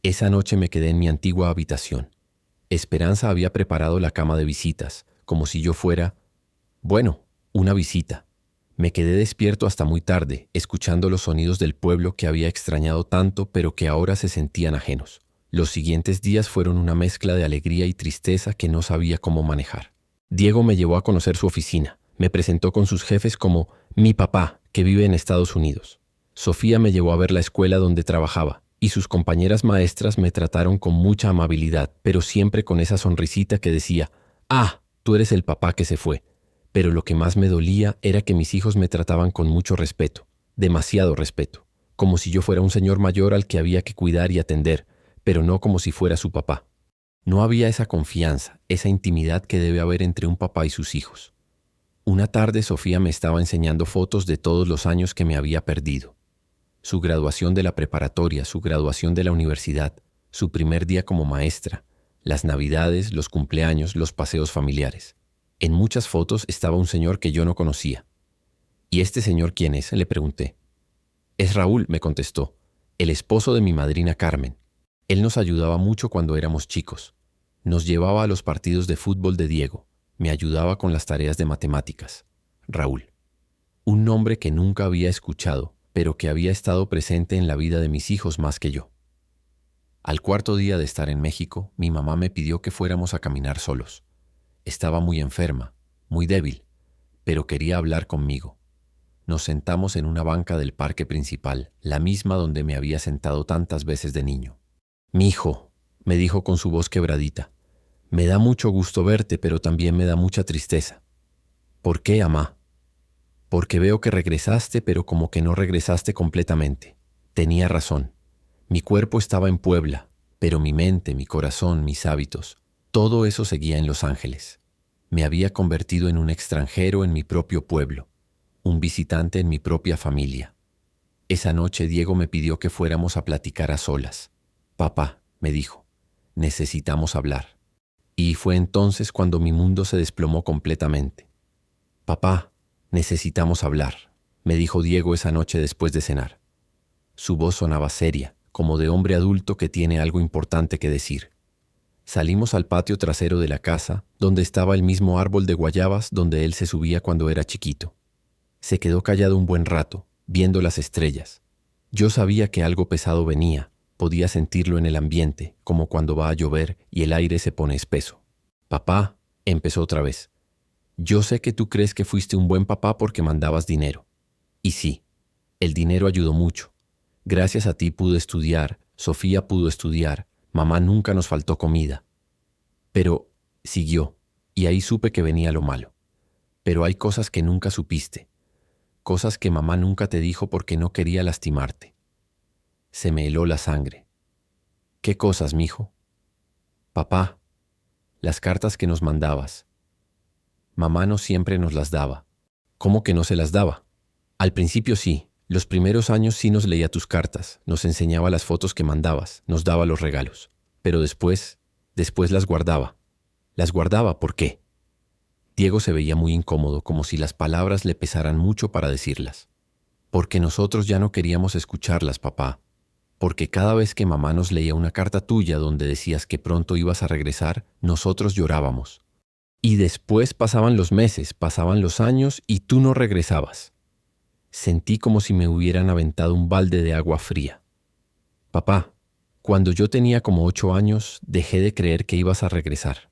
Esa noche me quedé en mi antigua habitación. Esperanza había preparado la cama de visitas, como si yo fuera, bueno, una visita. Me quedé despierto hasta muy tarde, escuchando los sonidos del pueblo que había extrañado tanto, pero que ahora se sentían ajenos. Los siguientes días fueron una mezcla de alegría y tristeza que no sabía cómo manejar. Diego me llevó a conocer su oficina. Me presentó con sus jefes como mi papá, que vive en Estados Unidos. Sofía me llevó a ver la escuela donde trabajaba, y sus compañeras maestras me trataron con mucha amabilidad, pero siempre con esa sonrisita que decía, «Ah, tú eres el papá que se fue». Pero lo que más me dolía era que mis hijos me trataban con mucho respeto, demasiado respeto, como si yo fuera un señor mayor al que había que cuidar y atender, pero no como si fuera su papá. No había esa confianza, esa intimidad que debe haber entre un papá y sus hijos. Una tarde Sofía me estaba enseñando fotos de todos los años que me había perdido. Su graduación de la preparatoria, su graduación de la universidad, su primer día como maestra, las navidades, los cumpleaños, los paseos familiares. En muchas fotos estaba un señor que yo no conocía. ¿Y este señor quién es?, le pregunté. Es Raúl, me contestó, el esposo de mi madrina Carmen. Él nos ayudaba mucho cuando éramos chicos. Nos llevaba a los partidos de fútbol de Diego. Me ayudaba con las tareas de matemáticas. Raúl. Un nombre que nunca había escuchado, pero que había estado presente en la vida de mis hijos más que yo. Al cuarto día de estar en México, mi mamá me pidió que fuéramos a caminar solos. Estaba muy enferma, muy débil, pero quería hablar conmigo. Nos sentamos en una banca del parque principal, la misma donde me había sentado tantas veces de niño. «Mijo», me dijo con su voz quebradita, «me da mucho gusto verte, pero también me da mucha tristeza». «¿Por qué, amá?» «Porque veo que regresaste, pero como que no regresaste completamente». Tenía razón. Mi cuerpo estaba en Puebla, pero mi mente, mi corazón, mis hábitos, todo eso seguía en Los Ángeles. Me había convertido en un extranjero en mi propio pueblo, un visitante en mi propia familia. Esa noche Diego me pidió que fuéramos a platicar a solas. «Papá», me dijo, «necesitamos hablar». Y fue entonces cuando mi mundo se desplomó completamente. «Papá, necesitamos hablar», me dijo Diego esa noche después de cenar. Su voz sonaba seria, como de hombre adulto que tiene algo importante que decir. Salimos al patio trasero de la casa, donde estaba el mismo árbol de guayabas donde él se subía cuando era chiquito. Se quedó callado un buen rato, viendo las estrellas. Yo sabía que algo pesado venía, podía sentirlo en el ambiente, como cuando va a llover y el aire se pone espeso. «Papá», empezó otra vez, «yo sé que tú crees que fuiste un buen papá porque mandabas dinero. Y sí, el dinero ayudó mucho. Gracias a ti pude estudiar, Sofía pudo estudiar, mamá nunca nos faltó comida». Pero siguió, y ahí supe que venía lo malo. «Pero hay cosas que nunca supiste, cosas que mamá nunca te dijo porque no quería lastimarte». Se me heló la sangre. «¿Qué cosas, mijo?» «Papá, las cartas que nos mandabas. Mamá no siempre nos las daba». «¿Cómo que no se las daba?» «Al principio sí. Los primeros años sí nos leía tus cartas, nos enseñaba las fotos que mandabas, nos daba los regalos. Pero después las guardaba. ¿Las guardaba por qué?» Diego se veía muy incómodo, como si las palabras le pesaran mucho para decirlas. «Porque nosotros ya no queríamos escucharlas, papá. Porque cada vez que mamá nos leía una carta tuya donde decías que pronto ibas a regresar, nosotros llorábamos. Y después pasaban los meses, pasaban los años y tú no regresabas». Sentí como si me hubieran aventado un balde de agua fría. «Papá, cuando yo tenía como 8 años, dejé de creer que ibas a regresar.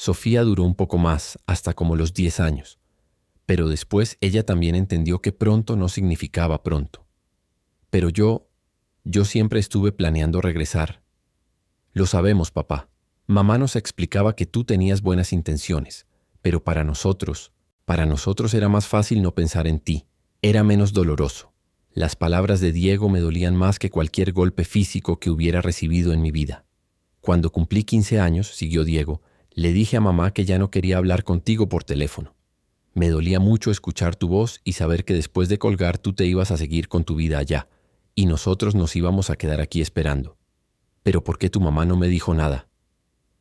Sofía duró un poco más, hasta como los 10 años, pero después ella también entendió que pronto no significaba pronto. Pero yo siempre estuve planeando regresar. Lo sabemos, papá. Mamá nos explicaba que tú tenías buenas intenciones, pero para nosotros era más fácil no pensar en ti. Era menos doloroso. Las palabras de Diego me dolían más que cualquier golpe físico que hubiera recibido en mi vida. Cuando cumplí 15 años, siguió Diego, le dije a mamá que ya no quería hablar contigo por teléfono. Me dolía mucho escuchar tu voz y saber que después de colgar tú te ibas a seguir con tu vida allá, y nosotros nos íbamos a quedar aquí esperando. Pero ¿por qué tu mamá no me dijo nada?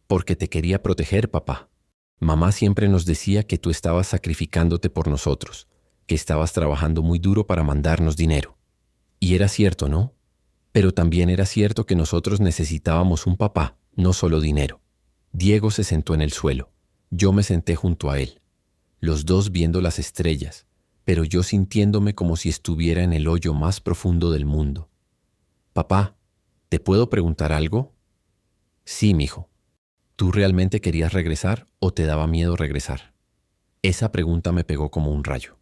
Porque te quería proteger, papá. Mamá siempre nos decía que tú estabas sacrificándote por nosotros, que estabas trabajando muy duro para mandarnos dinero. Y era cierto, ¿no? Pero también era cierto que nosotros necesitábamos un papá, no solo dinero. Diego se sentó en el suelo. Yo me senté junto a él. Los dos viendo las estrellas, pero yo sintiéndome como si estuviera en el hoyo más profundo del mundo. Papá, ¿te puedo preguntar algo? Sí, mijo. ¿Tú realmente querías regresar o te daba miedo regresar? Esa pregunta me pegó como un rayo.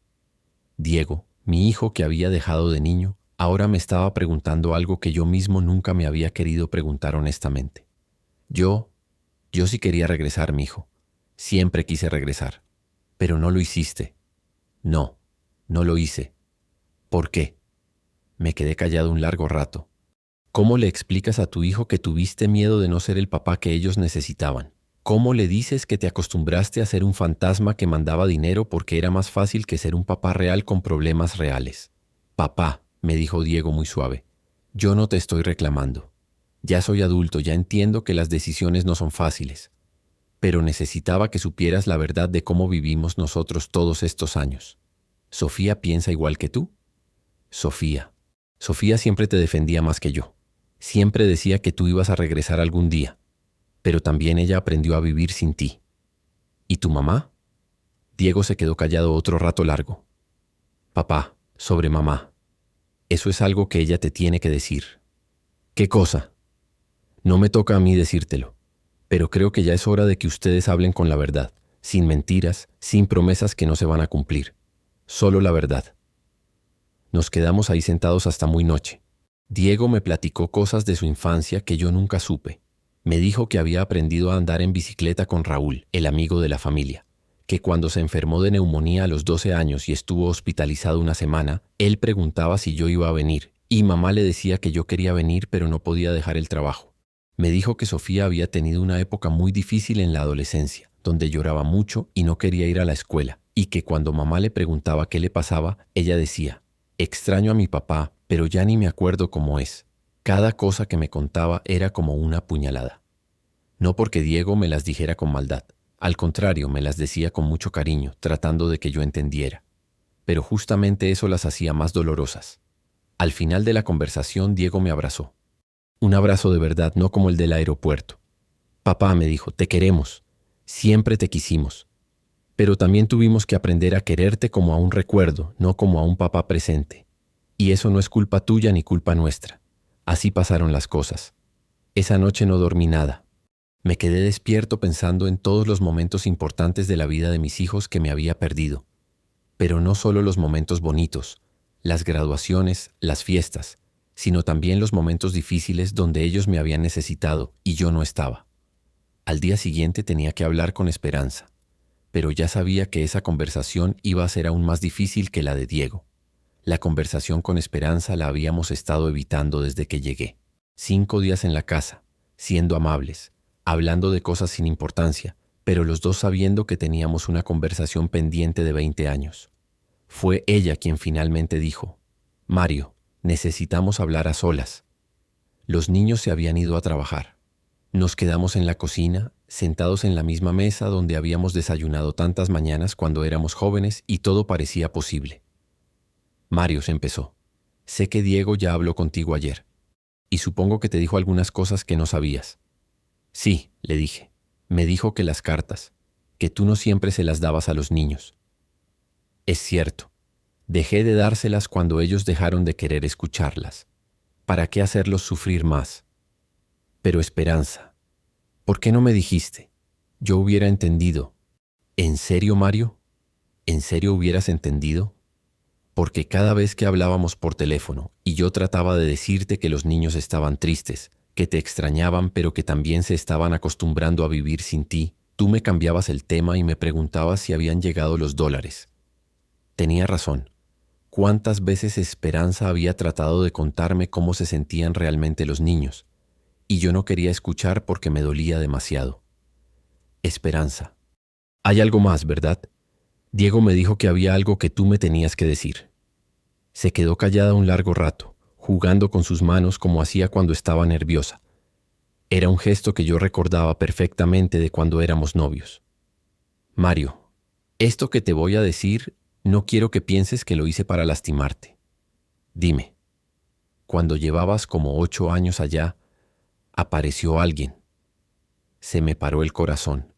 Diego, mi hijo que había dejado de niño, ahora me estaba preguntando algo que yo mismo nunca me había querido preguntar honestamente. Yo sí quería regresar, mijo. Siempre quise regresar. Pero no lo hiciste. No, no lo hice. ¿Por qué? Me quedé callado un largo rato. ¿Cómo le explicas a tu hijo que tuviste miedo de no ser el papá que ellos necesitaban? ¿Cómo le dices que te acostumbraste a ser un fantasma que mandaba dinero porque era más fácil que ser un papá real con problemas reales? Papá, me dijo Diego muy suave, yo no te estoy reclamando. Ya soy adulto, ya entiendo que las decisiones no son fáciles. Pero necesitaba que supieras la verdad de cómo vivimos nosotros todos estos años. ¿Sofía piensa igual que tú? Sofía. Sofía siempre te defendía más que yo. Siempre decía que tú ibas a regresar algún día, pero también ella aprendió a vivir sin ti. ¿Y tu mamá? Diego se quedó callado otro rato largo. Papá, sobre mamá. Eso es algo que ella te tiene que decir. ¿Qué cosa? No me toca a mí decírtelo, pero creo que ya es hora de que ustedes hablen con la verdad, sin mentiras, sin promesas que no se van a cumplir. Solo la verdad. Nos quedamos ahí sentados hasta muy noche. Diego me platicó cosas de su infancia que yo nunca supe. Me dijo que había aprendido a andar en bicicleta con Raúl, el amigo de la familia, que cuando se enfermó de neumonía a los 12 años y estuvo hospitalizado una semana, él preguntaba si yo iba a venir, y mamá le decía que yo quería venir pero no podía dejar el trabajo. Me dijo que Sofía había tenido una época muy difícil en la adolescencia, donde lloraba mucho y no quería ir a la escuela, y que cuando mamá le preguntaba qué le pasaba, ella decía, extraño a mi papá, pero ya ni me acuerdo cómo es. Cada cosa que me contaba era como una puñalada. No porque Diego me las dijera con maldad. Al contrario, me las decía con mucho cariño, tratando de que yo entendiera. Pero justamente eso las hacía más dolorosas. Al final de la conversación, Diego me abrazó. Un abrazo de verdad, no como el del aeropuerto. Papá, me dijo, te queremos. Siempre te quisimos. Pero también tuvimos que aprender a quererte como a un recuerdo, no como a un papá presente. Y eso no es culpa tuya ni culpa nuestra. Así pasaron las cosas. Esa noche no dormí nada. Me quedé despierto pensando en todos los momentos importantes de la vida de mis hijos que me había perdido. Pero no solo los momentos bonitos, las graduaciones, las fiestas, sino también los momentos difíciles donde ellos me habían necesitado y yo no estaba. Al día siguiente tenía que hablar con Esperanza, pero ya sabía que esa conversación iba a ser aún más difícil que la de Diego. La conversación con Esperanza la habíamos estado evitando desde que llegué. 5 días en la casa, siendo amables, hablando de cosas sin importancia, pero los dos sabiendo que teníamos una conversación pendiente de 20 años. Fue ella quien finalmente dijo, Mario, necesitamos hablar a solas. Los niños se habían ido a trabajar. Nos quedamos en la cocina, sentados en la misma mesa donde habíamos desayunado tantas mañanas cuando éramos jóvenes y todo parecía posible. Mario, se empezó. Sé que Diego ya habló contigo ayer, y supongo que te dijo algunas cosas que no sabías. Sí, le dije. Me dijo que las cartas, que tú no siempre se las dabas a los niños. Es cierto. Dejé de dárselas cuando ellos dejaron de querer escucharlas. ¿Para qué hacerlos sufrir más? Pero Esperanza, ¿por qué no me dijiste? Yo hubiera entendido. ¿En serio, Mario? ¿En serio hubieras entendido? Porque cada vez que hablábamos por teléfono y yo trataba de decirte que los niños estaban tristes, que te extrañaban pero que también se estaban acostumbrando a vivir sin ti, tú me cambiabas el tema y me preguntabas si habían llegado los dólares. Tenía razón. ¿Cuántas veces Esperanza había tratado de contarme cómo se sentían realmente los niños? Y yo no quería escuchar porque me dolía demasiado. Esperanza. Hay algo más, ¿verdad? Diego me dijo que había algo que tú me tenías que decir. Se quedó callada un largo rato, jugando con sus manos como hacía cuando estaba nerviosa. Era un gesto que yo recordaba perfectamente de cuando éramos novios. Mario, esto que te voy a decir, no quiero que pienses que lo hice para lastimarte. Dime, cuando llevabas como 8 años allá, apareció alguien. Se me paró el corazón.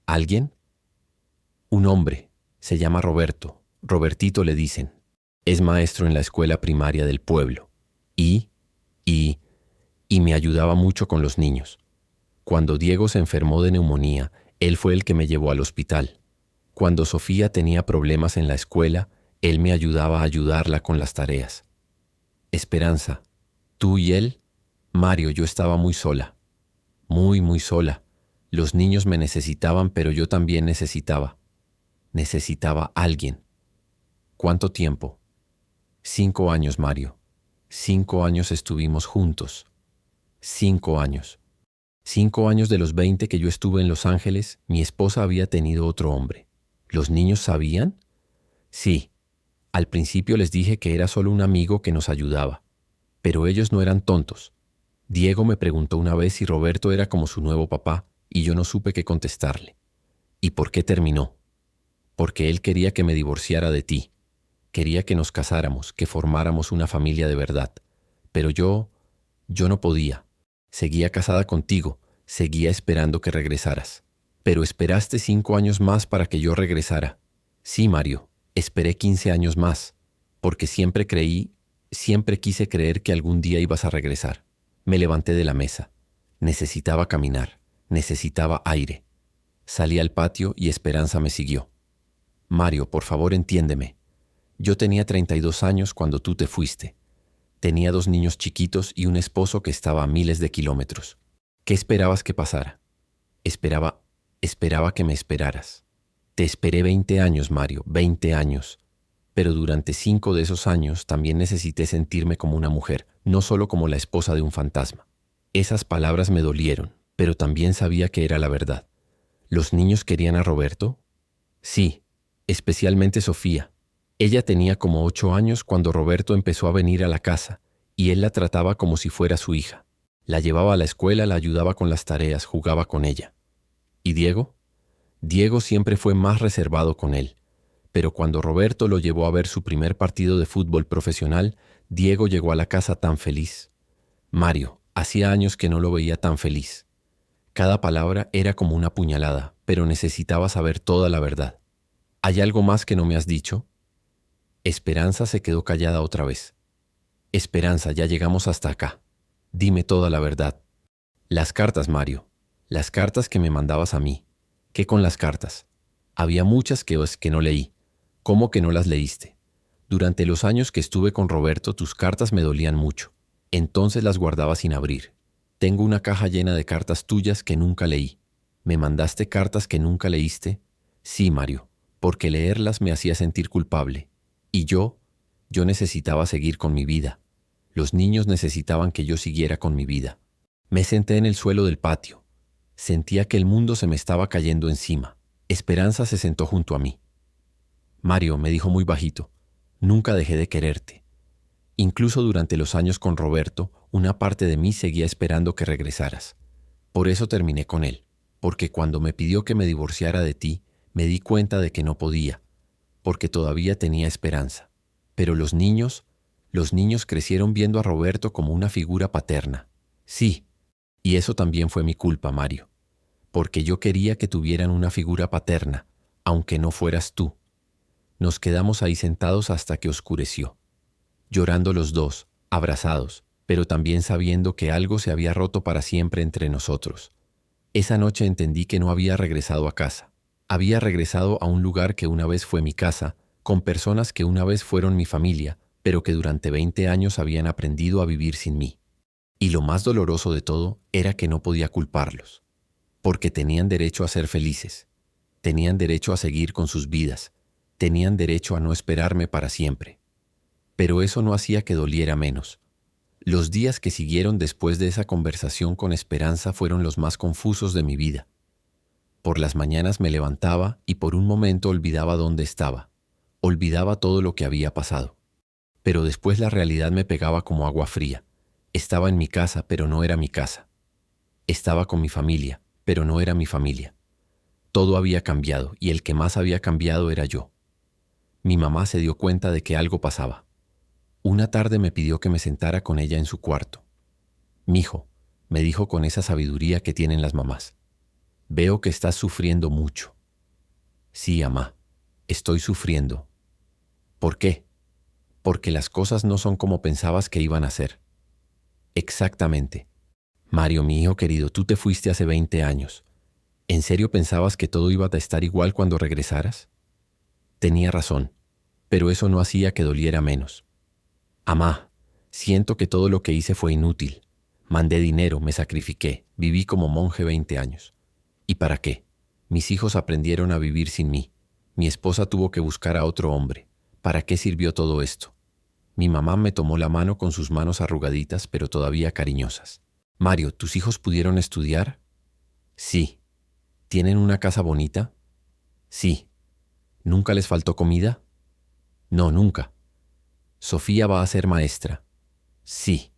¿Alguien? Un hombre. Se llama Roberto. Robertito le dicen. Es maestro en la escuela primaria del pueblo. Y me ayudaba mucho con los niños. Cuando Diego se enfermó de neumonía, él fue el que me llevó al hospital. Cuando Sofía tenía problemas en la escuela, él me ayudaba a ayudarla con las tareas. Esperanza, tú y él, Mario, yo estaba muy sola. Muy sola. Los niños me necesitaban, pero yo también necesitaba. Necesitaba a alguien. ¿Cuánto tiempo? 5 años, Mario. 5 años estuvimos juntos. 5 años. 5 años de los 20 que yo estuve en Los Ángeles, mi esposa había tenido otro hombre. ¿Los niños sabían? Sí. Al principio les dije que era solo un amigo que nos ayudaba. Pero ellos no eran tontos. Diego me preguntó una vez si Roberto era como su nuevo papá, y yo no supe qué contestarle. ¿Y por qué terminó? Porque él quería que me divorciara de ti. Quería que nos casáramos, que formáramos una familia de verdad. Pero yo no podía. Seguía casada contigo, seguía esperando que regresaras. Pero esperaste 5 años más para que yo regresara. Sí, Mario, esperé 15 años más, porque siempre quise creer que algún día ibas a regresar. Me levanté de la mesa. Necesitaba caminar, necesitaba aire. Salí al patio y Esperanza me siguió. Mario, por favor, entiéndeme. Yo tenía 32 años cuando tú te fuiste. Tenía 2 niños chiquitos y un esposo que estaba a miles de kilómetros. ¿Qué esperabas que pasara? Esperaba que me esperaras. Te esperé 20 años, Mario, 20 años. Pero durante 5 de esos años también necesité sentirme como una mujer, no solo como la esposa de un fantasma. Esas palabras me dolieron, pero también sabía que era la verdad. ¿Los niños querían a Roberto? Sí, especialmente Sofía. Ella tenía como 8 años cuando Roberto empezó a venir a la casa, y él la trataba como si fuera su hija. La llevaba a la escuela, la ayudaba con las tareas, jugaba con ella. ¿Y Diego? Diego siempre fue más reservado con él. Pero cuando Roberto lo llevó a ver su primer partido de fútbol profesional, Diego llegó a la casa tan feliz. Mario, hacía años que no lo veía tan feliz. Cada palabra era como una puñalada, pero necesitaba saber toda la verdad. ¿Hay algo más que no me has dicho? Esperanza se quedó callada otra vez. Esperanza, ya llegamos hasta acá. Dime toda la verdad. Las cartas, Mario. Las cartas que me mandabas a mí. ¿Qué con las cartas? Había muchas que no leí. ¿Cómo que no las leíste? Durante los años que estuve con Roberto, tus cartas me dolían mucho. Entonces las guardaba sin abrir. Tengo una caja llena de cartas tuyas que nunca leí. ¿Me mandaste cartas que nunca leíste? Sí, Mario, porque leerlas me hacía sentir culpable. Y yo necesitaba seguir con mi vida. Los niños necesitaban que yo siguiera con mi vida. Me senté en el suelo del patio. Sentía que el mundo se me estaba cayendo encima. Esperanza se sentó junto a mí. Mario, me dijo muy bajito, nunca dejé de quererte. Incluso durante los años con Roberto, una parte de mí seguía esperando que regresaras. Por eso terminé con él, porque cuando me pidió que me divorciara de ti, me di cuenta de que no podía, porque todavía tenía esperanza. Pero los niños crecieron viendo a Roberto como una figura paterna. Sí, y eso también fue mi culpa, Mario, porque yo quería que tuvieran una figura paterna, aunque no fueras tú. Nos quedamos ahí sentados hasta que oscureció, llorando los dos, abrazados, pero también sabiendo que algo se había roto para siempre entre nosotros. Esa noche entendí que no había regresado a casa. Había regresado a un lugar que una vez fue mi casa, con personas que una vez fueron mi familia, pero que durante 20 años habían aprendido a vivir sin mí. Y lo más doloroso de todo era que no podía culparlos, porque tenían derecho a ser felices, tenían derecho a seguir con sus vidas, tenían derecho a no esperarme para siempre. Pero eso no hacía que doliera menos. Los días que siguieron después de esa conversación con Esperanza fueron los más confusos de mi vida. Por las mañanas me levantaba y por un momento olvidaba dónde estaba, olvidaba todo lo que había pasado. Pero después la realidad me pegaba como agua fría. Estaba en mi casa, pero no era mi casa. Estaba con mi familia, pero no era mi familia. Todo había cambiado y el que más había cambiado era yo. Mi mamá se dio cuenta de que algo pasaba. Una tarde me pidió que me sentara con ella en su cuarto. «Mijo», me dijo con esa sabiduría que tienen las mamás, «veo que estás sufriendo mucho». «Sí, mamá, estoy sufriendo». «¿Por qué?» «Porque las cosas no son como pensabas que iban a ser». «Exactamente. Mario, mi hijo querido, tú te fuiste hace 20 años. ¿En serio pensabas que todo iba a estar igual cuando regresaras?» Tenía razón, pero eso no hacía que doliera menos. «Amá, siento que todo lo que hice fue inútil. Mandé dinero, me sacrifiqué, viví como monje 20 años. ¿Y para qué? Mis hijos aprendieron a vivir sin mí. Mi esposa tuvo que buscar a otro hombre. ¿Para qué sirvió todo esto?» Mi mamá me tomó la mano con sus manos arrugaditas, pero todavía cariñosas. «Mario, ¿tus hijos pudieron estudiar?» «Sí». «¿Tienen una casa bonita?» «Sí». ¿Nunca les faltó comida?» «No, nunca». «¿Sofía va a ser maestra?» «Sí».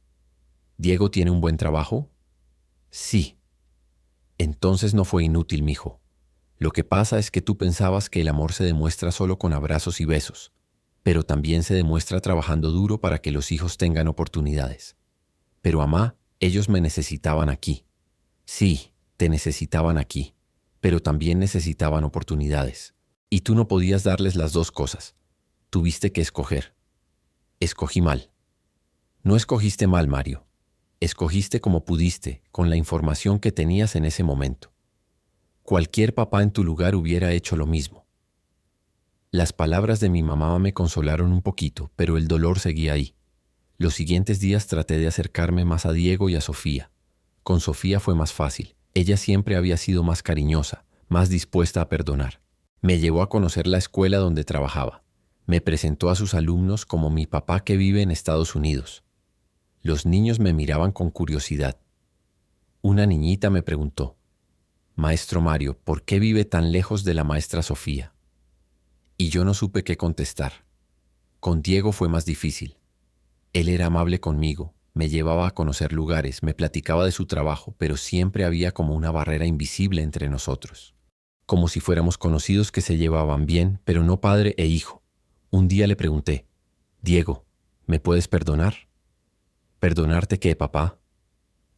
¿Diego tiene un buen trabajo?» «Sí». Entonces no fue inútil, mijo. Lo que pasa es que tú pensabas que el amor se demuestra solo con abrazos y besos, pero también se demuestra trabajando duro para que los hijos tengan oportunidades. Pero mamá, ellos me necesitaban aquí. Sí, te necesitaban aquí, pero también necesitaban oportunidades. Y tú no podías darles las dos cosas. Tuviste que escoger. Escogí mal. No escogiste mal, Mario. Escogiste como pudiste, con la información que tenías en ese momento. Cualquier papá en tu lugar hubiera hecho lo mismo. Las palabras de mi mamá me consolaron un poquito, pero el dolor seguía ahí. Los siguientes días traté de acercarme más a Diego y a Sofía. Con Sofía fue más fácil. Ella siempre había sido más cariñosa, más dispuesta a perdonar. Me llevó a conocer la escuela donde trabajaba. Me presentó a sus alumnos como mi papá que vive en Estados Unidos. Los niños me miraban con curiosidad. Una niñita me preguntó: «Maestro Mario, ¿por qué vive tan lejos de la maestra Sofía?» Y yo no supe qué contestar. Con Diego fue más difícil. Él era amable conmigo, me llevaba a conocer lugares, me platicaba de su trabajo, pero siempre había como una barrera invisible entre nosotros. Como si fuéramos conocidos que se llevaban bien, pero no padre e hijo. Un día le pregunté: «Diego, ¿me puedes perdonar?» «¿Perdonarte qué, papá?»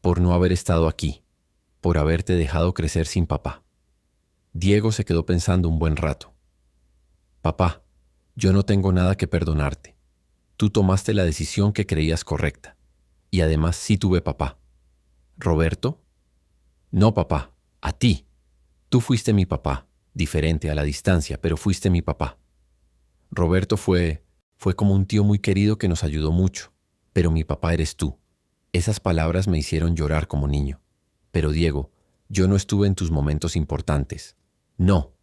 «Por no haber estado aquí, por haberte dejado crecer sin papá». Diego se quedó pensando un buen rato. «Papá, yo no tengo nada que perdonarte. Tú tomaste la decisión que creías correcta. Y además sí tuve papá». «¿Roberto?» «No, papá, a ti. Tú fuiste mi papá, diferente a la distancia, pero fuiste mi papá. Roberto fue como un tío muy querido que nos ayudó mucho, pero mi papá eres tú». Esas palabras me hicieron llorar como niño. «Pero Diego, yo no estuve en tus momentos importantes». «No,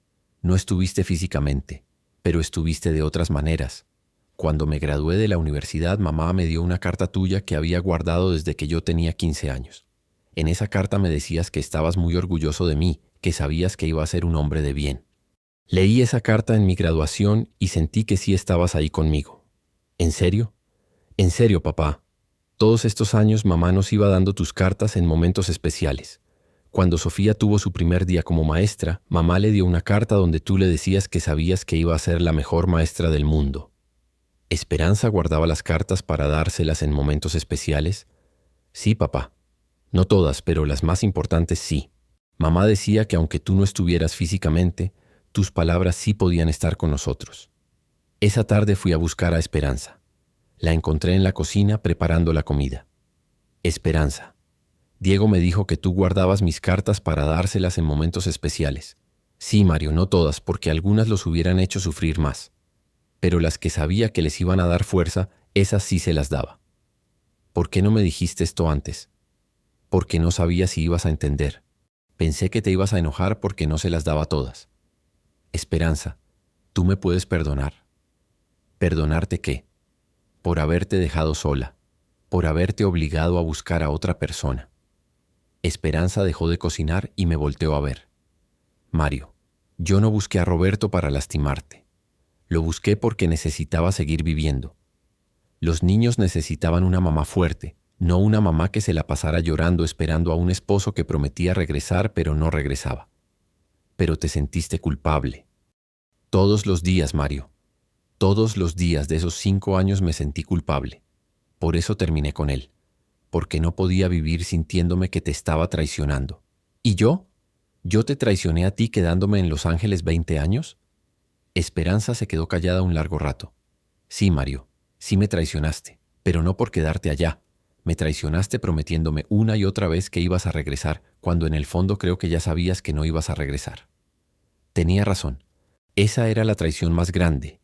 no estuviste físicamente, pero estuviste de otras maneras. Cuando me gradué de la universidad, mamá me dio una carta tuya que había guardado desde que yo tenía 15 años. En esa carta me decías que estabas muy orgulloso de mí, que sabías que iba a ser un hombre de bien. Leí esa carta en mi graduación y sentí que sí estabas ahí conmigo». «¿En serio?» «En serio, papá. Todos estos años mamá nos iba dando tus cartas en momentos especiales. Cuando Sofía tuvo su primer día como maestra, mamá le dio una carta donde tú le decías que sabías que iba a ser la mejor maestra del mundo». ¿Esperanza guardaba las cartas para dárselas en momentos especiales? «Sí, papá. No todas, pero las más importantes sí. Mamá decía que aunque tú no estuvieras físicamente, tus palabras sí podían estar con nosotros». Esa tarde fui a buscar a Esperanza. La encontré en la cocina preparando la comida. «Esperanza, Diego me dijo que tú guardabas mis cartas para dárselas en momentos especiales. Sí, Mario, no todas, porque algunas los hubieran hecho sufrir más. Pero las que sabía que les iban a dar fuerza, esas sí se las daba. ¿Por qué no me dijiste esto antes? Porque no sabía si ibas a entender. Pensé que te ibas a enojar porque no se las daba todas. Esperanza, tú me puedes perdonar. ¿Perdonarte qué? Por haberte dejado sola, por haberte obligado a buscar a otra persona. Esperanza dejó de cocinar y me volteó a ver. Mario, yo no busqué a Roberto para lastimarte. Lo busqué porque necesitaba seguir viviendo. Los niños necesitaban una mamá fuerte, no una mamá que se la pasara llorando esperando a un esposo que prometía regresar pero no regresaba. Pero te sentiste culpable. Todos los días, Mario. Todos los días de esos 5 años me sentí culpable. Por eso terminé con él. Porque no podía vivir sintiéndome que te estaba traicionando. ¿Y yo? ¿Yo te traicioné a ti quedándome en Los Ángeles 20 años? Esperanza se quedó callada un largo rato. Sí, Mario, sí me traicionaste, pero no por quedarte allá. Me traicionaste prometiéndome una y otra vez que ibas a regresar, cuando en el fondo creo que ya sabías que no ibas a regresar. Tenía razón. Esa era la traición más grande.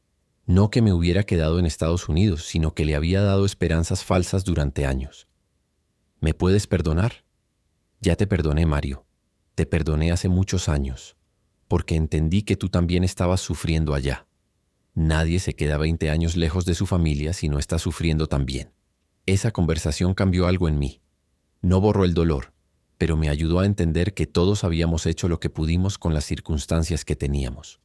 No que me hubiera quedado en Estados Unidos, sino que le había dado esperanzas falsas durante años. ¿Me puedes perdonar? Ya te perdoné, Mario. Te perdoné hace muchos años, porque entendí que tú también estabas sufriendo allá. Nadie se queda 20 años lejos de su familia si no está sufriendo también. Esa conversación cambió algo en mí. No borró el dolor, pero me ayudó a entender que todos habíamos hecho lo que pudimos con las circunstancias que teníamos.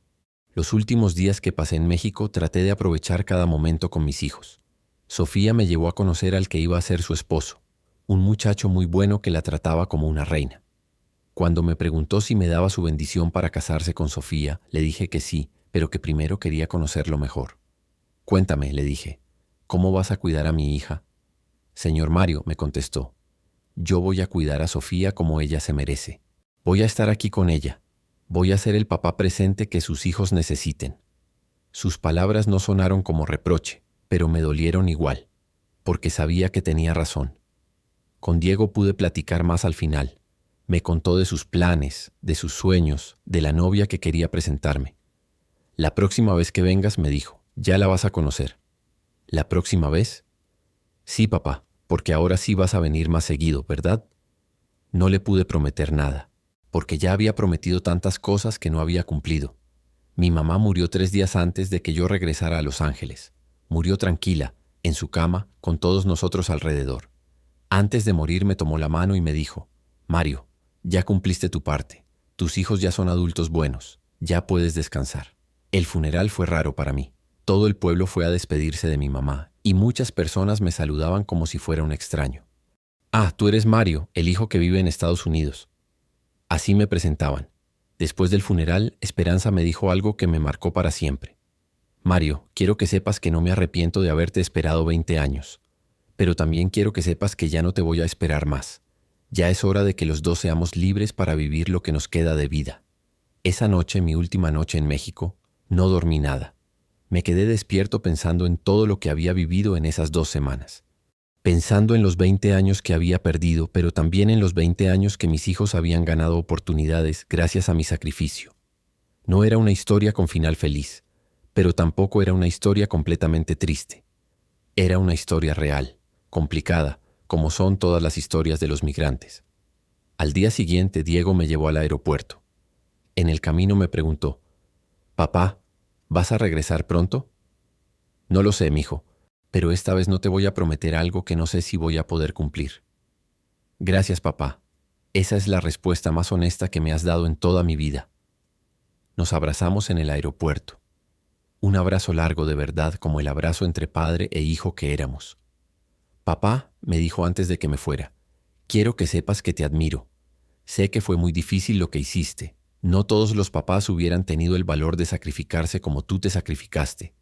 Los últimos días que pasé en México traté de aprovechar cada momento con mis hijos. Sofía me llevó a conocer al que iba a ser su esposo, un muchacho muy bueno que la trataba como una reina. Cuando me preguntó si me daba su bendición para casarse con Sofía, le dije que sí, pero que primero quería conocerlo mejor. Cuéntame, le dije, ¿cómo vas a cuidar a mi hija? Señor Mario, me contestó, yo voy a cuidar a Sofía como ella se merece. Voy a estar aquí con ella. Voy a ser el papá presente que sus hijos necesiten. Sus palabras no sonaron como reproche, pero me dolieron igual, porque sabía que tenía razón. Con Diego pude platicar más al final. Me contó de sus planes, de sus sueños, de la novia que quería presentarme. La próxima vez que vengas, me dijo, ya la vas a conocer. ¿La próxima vez? Sí, papá, porque ahora sí vas a venir más seguido, ¿verdad? No le pude prometer nada, porque ya había prometido tantas cosas que no había cumplido. Mi mamá murió 3 días antes de que yo regresara a Los Ángeles. Murió tranquila, en su cama, con todos nosotros alrededor. Antes de morir me tomó la mano y me dijo, Mario, ya cumpliste tu parte. Tus hijos ya son adultos buenos. Ya puedes descansar. El funeral fue raro para mí. Todo el pueblo fue a despedirse de mi mamá y muchas personas me saludaban como si fuera un extraño. Ah, tú eres Mario, el hijo que vive en Estados Unidos. Así me presentaban. Después del funeral, Esperanza me dijo algo que me marcó para siempre. Mario, quiero que sepas que no me arrepiento de haberte esperado 20 años. Pero también quiero que sepas que ya no te voy a esperar más. Ya es hora de que los dos seamos libres para vivir lo que nos queda de vida. Esa noche, mi última noche en México, no dormí nada. Me quedé despierto pensando en todo lo que había vivido en esas 2 semanas. Pensando en los 20 años que había perdido, pero también en los 20 años que mis hijos habían ganado oportunidades gracias a mi sacrificio. No era una historia con final feliz, pero tampoco era una historia completamente triste. Era una historia real, complicada, como son todas las historias de los migrantes. Al día siguiente, Diego me llevó al aeropuerto. En el camino me preguntó, «Papá, ¿vas a regresar pronto?» «No lo sé, mijo, pero esta vez no te voy a prometer algo que no sé si voy a poder cumplir». «Gracias, papá. Esa es la respuesta más honesta que me has dado en toda mi vida». Nos abrazamos en el aeropuerto. Un abrazo largo de verdad, como el abrazo entre padre e hijo que éramos. «Papá», me dijo antes de que me fuera, «quiero que sepas que te admiro. Sé que fue muy difícil lo que hiciste. No todos los papás hubieran tenido el valor de sacrificarse como tú te sacrificaste».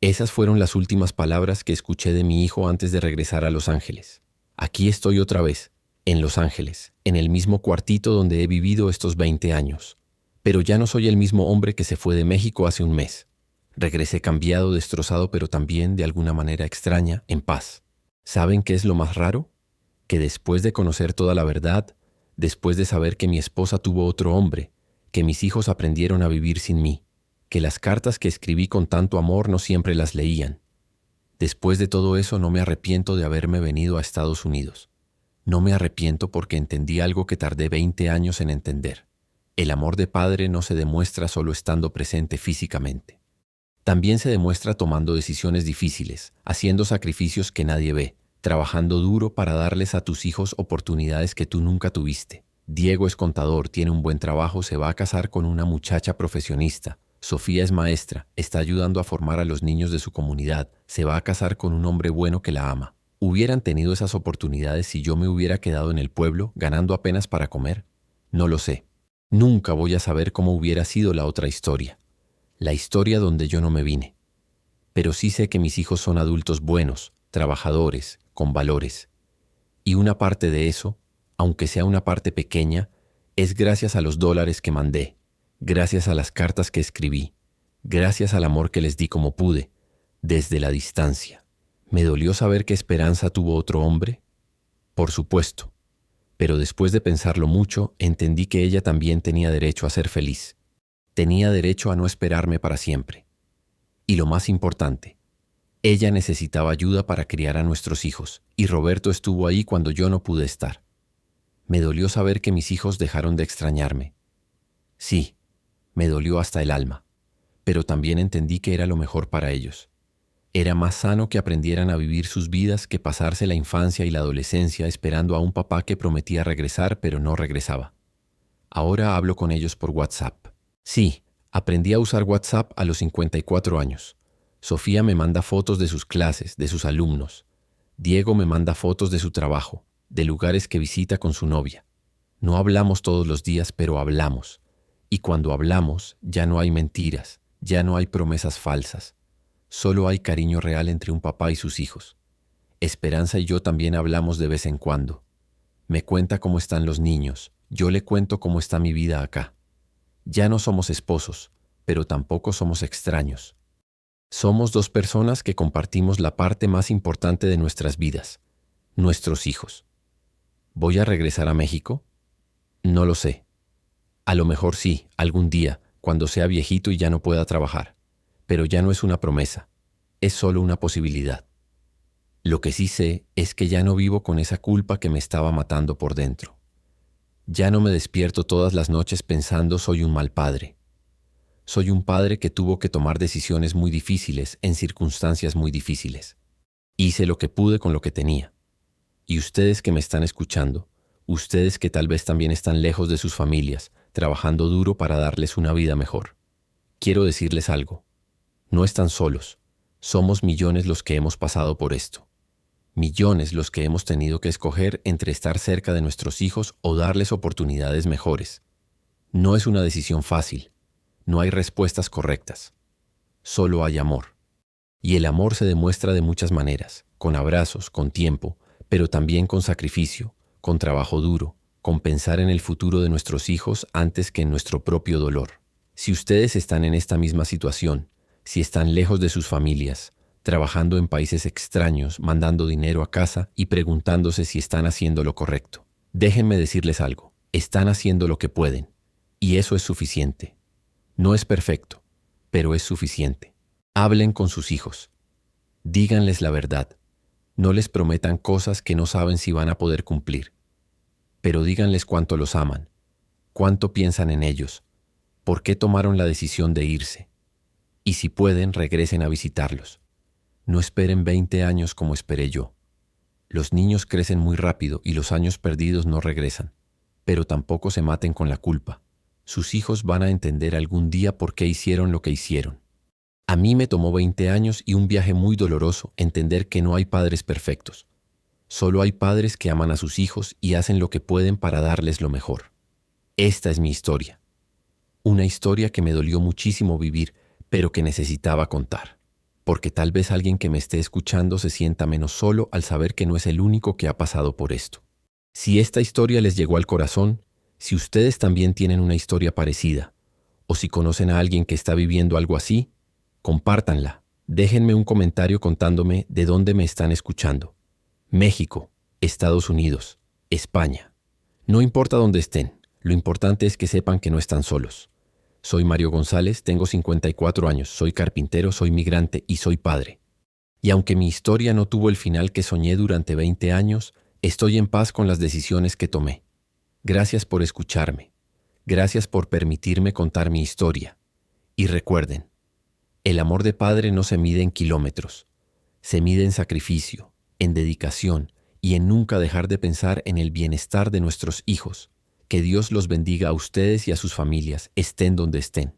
Esas fueron las últimas palabras que escuché de mi hijo antes de regresar a Los Ángeles. Aquí estoy otra vez, en Los Ángeles, en el mismo cuartito donde he vivido estos 20 años. Pero ya no soy el mismo hombre que se fue de México hace un mes. Regresé cambiado, destrozado, pero también, de alguna manera extraña, en paz. ¿Saben qué es lo más raro? que después de conocer toda la verdad, después de saber que mi esposa tuvo otro hombre, que mis hijos aprendieron a vivir sin mí, que las cartas que escribí con tanto amor no siempre las leían. Después de todo eso no me arrepiento de haberme venido a Estados Unidos. No me arrepiento porque entendí algo que tardé 20 años en entender. El amor de padre no se demuestra solo estando presente físicamente. También se demuestra tomando decisiones difíciles, haciendo sacrificios que nadie ve, trabajando duro para darles a tus hijos oportunidades que tú nunca tuviste. Diego es contador, tiene un buen trabajo, se va a casar con una muchacha profesionista. Sofía es maestra, está ayudando a formar a los niños de su comunidad, se va a casar con un hombre bueno que la ama. ¿Hubieran tenido esas oportunidades si yo me hubiera quedado en el pueblo, ganando apenas para comer? No lo sé. Nunca voy a saber cómo hubiera sido la otra historia. La historia donde yo no me vine. Pero sí sé que mis hijos son adultos buenos, trabajadores, con valores. Y una parte de eso, aunque sea una parte pequeña, es gracias a los dólares que mandé, gracias a las cartas que escribí, gracias al amor que les di como pude, desde la distancia. ¿Me dolió saber que Esperanza tuvo otro hombre? Por supuesto. Pero después de pensarlo mucho, entendí que ella también tenía derecho a ser feliz. Tenía derecho a no esperarme para siempre. Y lo más importante, ella necesitaba ayuda para criar a nuestros hijos, y Roberto estuvo ahí cuando yo no pude estar. Me dolió saber que mis hijos dejaron de extrañarme. Sí, me dolió hasta el alma, pero también entendí que era lo mejor para ellos. Era más sano que aprendieran a vivir sus vidas que pasarse la infancia y la adolescencia esperando a un papá que prometía regresar pero no regresaba. Ahora hablo con ellos por WhatsApp. Sí, aprendí a usar WhatsApp a los 54 años. Sofía me manda fotos de sus clases, de sus alumnos. Diego me manda fotos de su trabajo, de lugares que visita con su novia. No hablamos todos los días, pero hablamos. Y cuando hablamos, ya no hay mentiras, ya no hay promesas falsas. Solo hay cariño real entre un papá y sus hijos. Esperanza y yo también hablamos de vez en cuando. Me cuenta cómo están los niños, yo le cuento cómo está mi vida acá. Ya no somos esposos, pero tampoco somos extraños. Somos dos personas que compartimos la parte más importante de nuestras vidas, nuestros hijos. ¿Voy a regresar a México? No lo sé. A lo mejor sí, algún día, cuando sea viejito y ya no pueda trabajar. Pero ya no es una promesa, es solo una posibilidad. Lo que sí sé es que ya no vivo con esa culpa que me estaba matando por dentro. Ya no me despierto todas las noches pensando soy un mal padre. Soy un padre que tuvo que tomar decisiones muy difíciles en circunstancias muy difíciles. Hice lo que pude con lo que tenía. Y ustedes que me están escuchando, ustedes que tal vez también están lejos de sus familias, trabajando duro para darles una vida mejor. Quiero decirles algo. No están solos. Somos millones los que hemos pasado por esto. Millones los que hemos tenido que escoger entre estar cerca de nuestros hijos o darles oportunidades mejores. No es una decisión fácil. No hay respuestas correctas. Solo hay amor. Y el amor se demuestra de muchas maneras, con abrazos, con tiempo, pero también con sacrificio, con trabajo duro, con pensar en el futuro de nuestros hijos antes que en nuestro propio dolor. Si ustedes están en esta misma situación, si están lejos de sus familias, trabajando en países extraños, mandando dinero a casa y preguntándose si están haciendo lo correcto. Déjenme decirles algo, están haciendo lo que pueden, y eso es suficiente. No es perfecto, pero es suficiente. Hablen con sus hijos. Díganles la verdad. No les prometan cosas que no saben si van a poder cumplir. Pero díganles cuánto los aman, cuánto piensan en ellos, por qué tomaron la decisión de irse. Y si pueden, regresen a visitarlos. No esperen 20 años como esperé yo. Los niños crecen muy rápido y los años perdidos no regresan. Pero tampoco se maten con la culpa. Sus hijos van a entender algún día por qué hicieron lo que hicieron. A mí me tomó 20 años y un viaje muy doloroso entender que no hay padres perfectos. Solo hay padres que aman a sus hijos y hacen lo que pueden para darles lo mejor. Esta es mi historia. Una historia que me dolió muchísimo vivir, pero que necesitaba contar. Porque tal vez alguien que me esté escuchando se sienta menos solo al saber que no es el único que ha pasado por esto. Si esta historia les llegó al corazón, si ustedes también tienen una historia parecida, o si conocen a alguien que está viviendo algo así, compártanla. Déjenme un comentario contándome de dónde me están escuchando. México, Estados Unidos, España. No importa dónde estén, lo importante es que sepan que no están solos. Soy Mario González, tengo 54 años, soy carpintero, soy migrante y soy padre. Y aunque mi historia no tuvo el final que soñé durante 20 años, estoy en paz con las decisiones que tomé. Gracias por escucharme. Gracias por permitirme contar mi historia. Y recuerden, el amor de padre no se mide en kilómetros, se mide en sacrificio, en dedicación y en nunca dejar de pensar en el bienestar de nuestros hijos. Que Dios los bendiga a ustedes y a sus familias, estén donde estén.